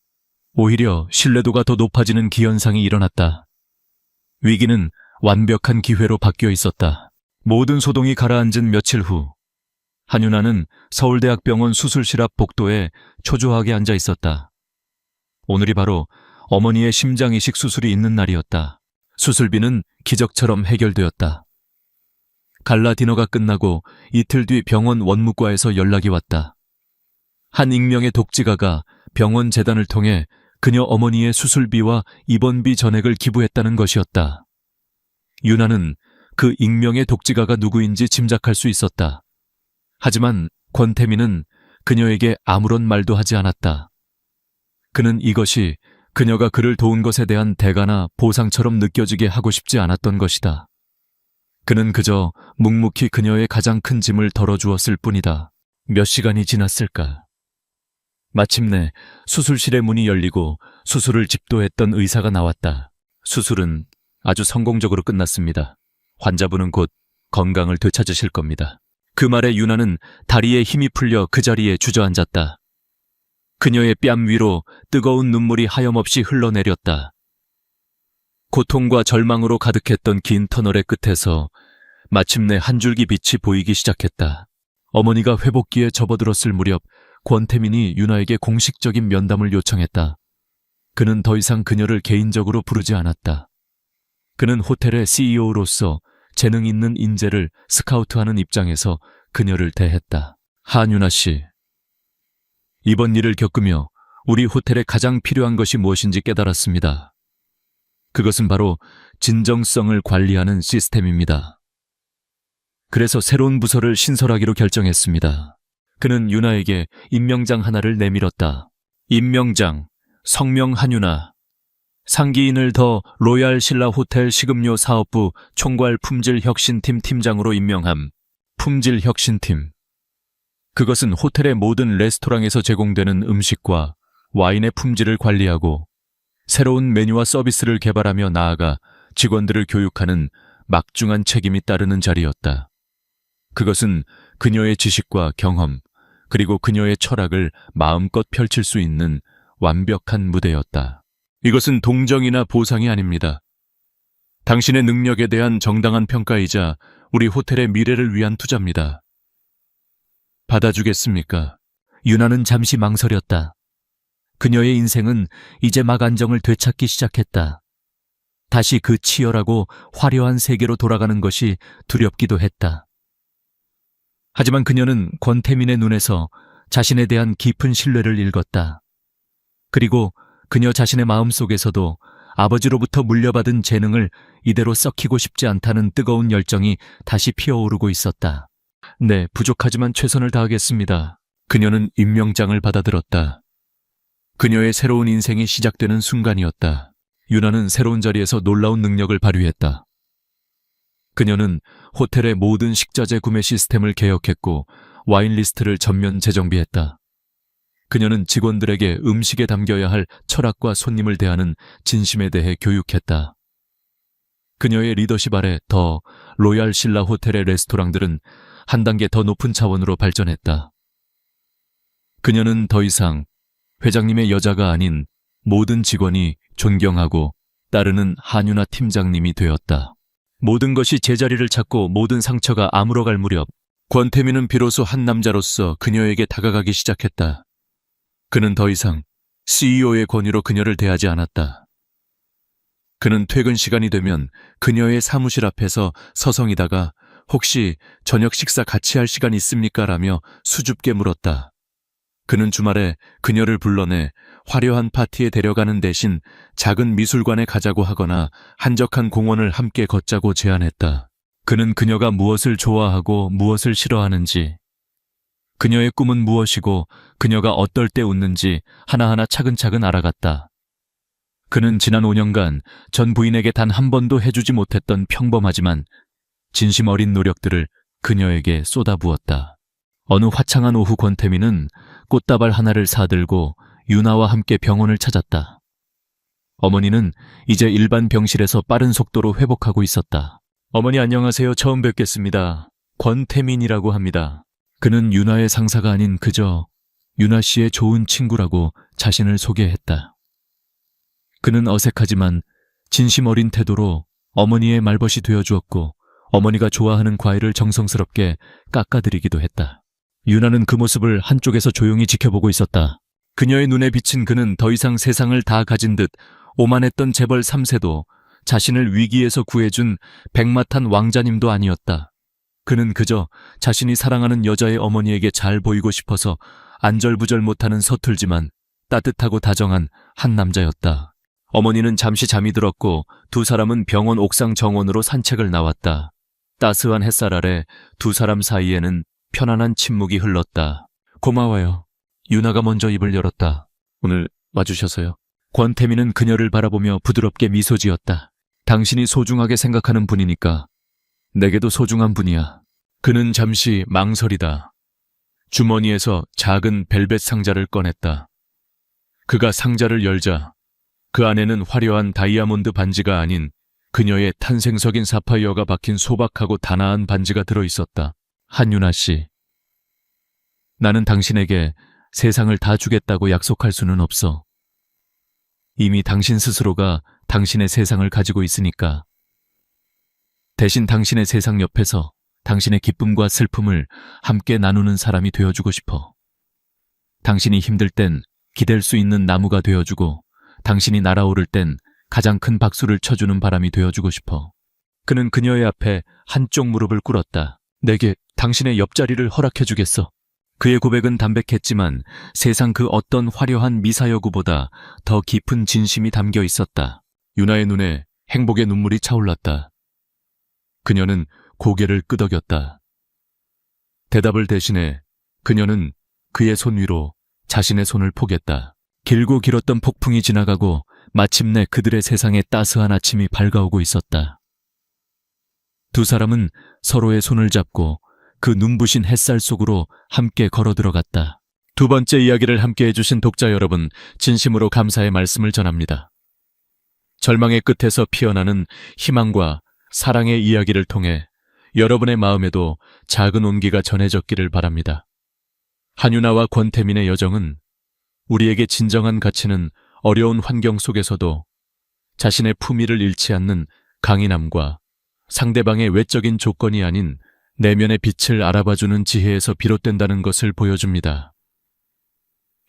오히려 신뢰도가 더 높아지는 기현상이 일어났다. 위기는 완벽한 기회로 바뀌어 있었다. 모든 소동이 가라앉은 며칠 후 한윤아는 서울대학병원 수술실 앞 복도에 초조하게 앉아 있었다. 오늘이 바로 어머니의 심장 이식 수술이 있는 날이었다. 수술비는 기적처럼 해결되었다. 갈라 디너가 끝나고 이틀 뒤 병원 원무과에서 연락이 왔다. 한 익명의 독지가가 병원 재단을 통해 그녀 어머니의 수술비와 입원비 전액을 기부했다는 것이었다. 윤아는 그 익명의 독지가가 누구인지 짐작할 수 있었다. 하지만 권태민은 그녀에게 아무런 말도 하지 않았다. 그는 이것이 그녀가 그를 도운 것에 대한 대가나 보상처럼 느껴지게 하고 싶지 않았던 것이다. 그는 그저 묵묵히 그녀의 가장 큰 짐을 덜어주었을 뿐이다. 몇 시간이 지났을까? 마침내 수술실의 문이 열리고 수술을 집도했던 의사가 나왔다. 수술은 아주 성공적으로 끝났습니다. 환자분은 곧 건강을 되찾으실 겁니다. 그 말에 윤아는 다리에 힘이 풀려 그 자리에 주저앉았다. 그녀의 뺨 위로 뜨거운 눈물이 하염없이 흘러내렸다. 고통과 절망으로 가득했던 긴 터널의 끝에서 마침내 한 줄기 빛이 보이기 시작했다. 어머니가 회복기에 접어들었을 무렵 권태민이 윤아에게 공식적인 면담을 요청했다. 그는 더 이상 그녀를 개인적으로 부르지 않았다. 그는 호텔의 CEO로서 재능 있는 인재를 스카우트하는 입장에서 그녀를 대했다. 한윤아 씨, 이번 일을 겪으며 우리 호텔에 가장 필요한 것이 무엇인지 깨달았습니다. 그것은 바로 진정성을 관리하는 시스템입니다. 그래서 새로운 부서를 신설하기로 결정했습니다. 그는 윤아에게 임명장 하나를 내밀었다. 임명장, 성명 한윤아. 상기인을 더 로얄 신라 호텔 식음료 사업부 총괄 품질혁신팀 팀장으로 임명함. 품질혁신팀. 그것은 호텔의 모든 레스토랑에서 제공되는 음식과 와인의 품질을 관리하고 새로운 메뉴와 서비스를 개발하며 나아가 직원들을 교육하는 막중한 책임이 따르는 자리였다. 그것은 그녀의 지식과 경험, 그리고 그녀의 철학을 마음껏 펼칠 수 있는 완벽한 무대였다. 이것은 동정이나 보상이 아닙니다. 당신의 능력에 대한 정당한 평가이자 우리 호텔의 미래를 위한 투자입니다. 받아주겠습니까? 윤아는 잠시 망설였다. 그녀의 인생은 이제 막 안정을 되찾기 시작했다. 다시 그 치열하고 화려한 세계로 돌아가는 것이 두렵기도 했다. 하지만 그녀는 권태민의 눈에서 자신에 대한 깊은 신뢰를 읽었다. 그리고 그녀 자신의 마음속에서도 아버지로부터 물려받은 재능을 이대로 썩히고 싶지 않다는 뜨거운 열정이 다시 피어오르고 있었다. 네, 부족하지만 최선을 다하겠습니다. 그녀는 임명장을 받아들었다. 그녀의 새로운 인생이 시작되는 순간이었다. 윤아는 새로운 자리에서 놀라운 능력을 발휘했다. 그녀는 호텔의 모든 식자재 구매 시스템을 개혁했고 와인 리스트를 전면 재정비했다. 그녀는 직원들에게 음식에 담겨야 할 철학과 손님을 대하는 진심에 대해 교육했다. 그녀의 리더십 아래 더 로얄 신라 호텔의 레스토랑들은 한 단계 더 높은 차원으로 발전했다. 그녀는 더 이상 회장님의 여자가 아닌 모든 직원이 존경하고 따르는 한윤아 팀장님이 되었다. 모든 것이 제자리를 찾고 모든 상처가 아물어갈 무렵 권태민은 비로소 한 남자로서 그녀에게 다가가기 시작했다. 그는 더 이상 CEO의 권위로 그녀를 대하지 않았다. 그는 퇴근 시간이 되면 그녀의 사무실 앞에서 서성이다가 혹시 저녁 식사 같이 할 시간 있습니까? 라며 수줍게 물었다. 그는 주말에 그녀를 불러내 화려한 파티에 데려가는 대신 작은 미술관에 가자고 하거나 한적한 공원을 함께 걷자고 제안했다. 그는 그녀가 무엇을 좋아하고 무엇을 싫어하는지, 그녀의 꿈은 무엇이고 그녀가 어떨 때 웃는지 하나하나 차근차근 알아갔다. 그는 지난 5년간 전 부인에게 단 한 번도 해주지 못했던 평범하지만 진심 어린 노력들을 그녀에게 쏟아부었다. 어느 화창한 오후 권태민은 꽃다발 하나를 사들고 윤아와 함께 병원을 찾았다. 어머니는 이제 일반 병실에서 빠른 속도로 회복하고 있었다. 어머니 안녕하세요. 처음 뵙겠습니다. 권태민이라고 합니다. 그는 윤아의 상사가 아닌 그저 윤아 씨의 좋은 친구라고 자신을 소개했다. 그는 어색하지만 진심 어린 태도로 어머니의 말벗이 되어주었고 어머니가 좋아하는 과일을 정성스럽게 깎아드리기도 했다. 유나는 그 모습을 한쪽에서 조용히 지켜보고 있었다. 그녀의 눈에 비친 그는 더 이상 세상을 다 가진 듯 오만했던 재벌 3세도 자신을 위기에서 구해준 백마탄 왕자님도 아니었다. 그는 그저 자신이 사랑하는 여자의 어머니에게 잘 보이고 싶어서 안절부절 못하는 서툴지만 따뜻하고 다정한 한 남자였다. 어머니는 잠시 잠이 들었고 두 사람은 병원 옥상 정원으로 산책을 나왔다. 따스한 햇살 아래 두 사람 사이에는 편안한 침묵이 흘렀다. 고마워요. 유나가 먼저 입을 열었다. 오늘 와주셔서요. 권태민은 그녀를 바라보며 부드럽게 미소 지었다. 당신이 소중하게 생각하는 분이니까 내게도 소중한 분이야. 그는 잠시 망설이다. 주머니에서 작은 벨벳 상자를 꺼냈다. 그가 상자를 열자 그 안에는 화려한 다이아몬드 반지가 아닌 그녀의 탄생석인 사파이어가 박힌 소박하고 단아한 반지가 들어있었다. 한유나 씨, 나는 당신에게 세상을 다 주겠다고 약속할 수는 없어. 이미 당신 스스로가 당신의 세상을 가지고 있으니까. 대신 당신의 세상 옆에서 당신의 기쁨과 슬픔을 함께 나누는 사람이 되어주고 싶어. 당신이 힘들 땐 기댈 수 있는 나무가 되어주고 당신이 날아오를 땐 가장 큰 박수를 쳐주는 바람이 되어주고 싶어. 그는 그녀의 앞에 한쪽 무릎을 꿇었다. 내게 당신의 옆자리를 허락해주겠어. 그의 고백은 담백했지만 세상 그 어떤 화려한 미사여구보다 더 깊은 진심이 담겨 있었다. 유나의 눈에 행복의 눈물이 차올랐다. 그녀는 고개를 끄덕였다. 대답을 대신해 그녀는 그의 손 위로 자신의 손을 포겠다. 길고 길었던 폭풍이 지나가고 마침내 그들의 세상에 따스한 아침이 밝아오고 있었다. 두 사람은 서로의 손을 잡고 그 눈부신 햇살 속으로 함께 걸어 들어갔다. 두 번째 이야기를 함께 해주신 독자 여러분, 진심으로 감사의 말씀을 전합니다. 절망의 끝에서 피어나는 희망과 사랑의 이야기를 통해 여러분의 마음에도 작은 온기가 전해졌기를 바랍니다. 한유나와 권태민의 여정은 우리에게 진정한 가치는 어려운 환경 속에서도 자신의 품위를 잃지 않는 강인함과 상대방의 외적인 조건이 아닌 내면의 빛을 알아봐주는 지혜에서 비롯된다는 것을 보여줍니다.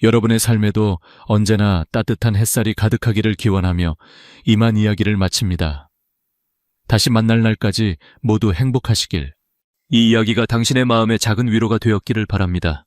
여러분의 삶에도 언제나 따뜻한 햇살이 가득하기를 기원하며 이만 이야기를 마칩니다. 다시 만날 날까지 모두 행복하시길. 이 이야기가 당신의 마음에 작은 위로가 되었기를 바랍니다.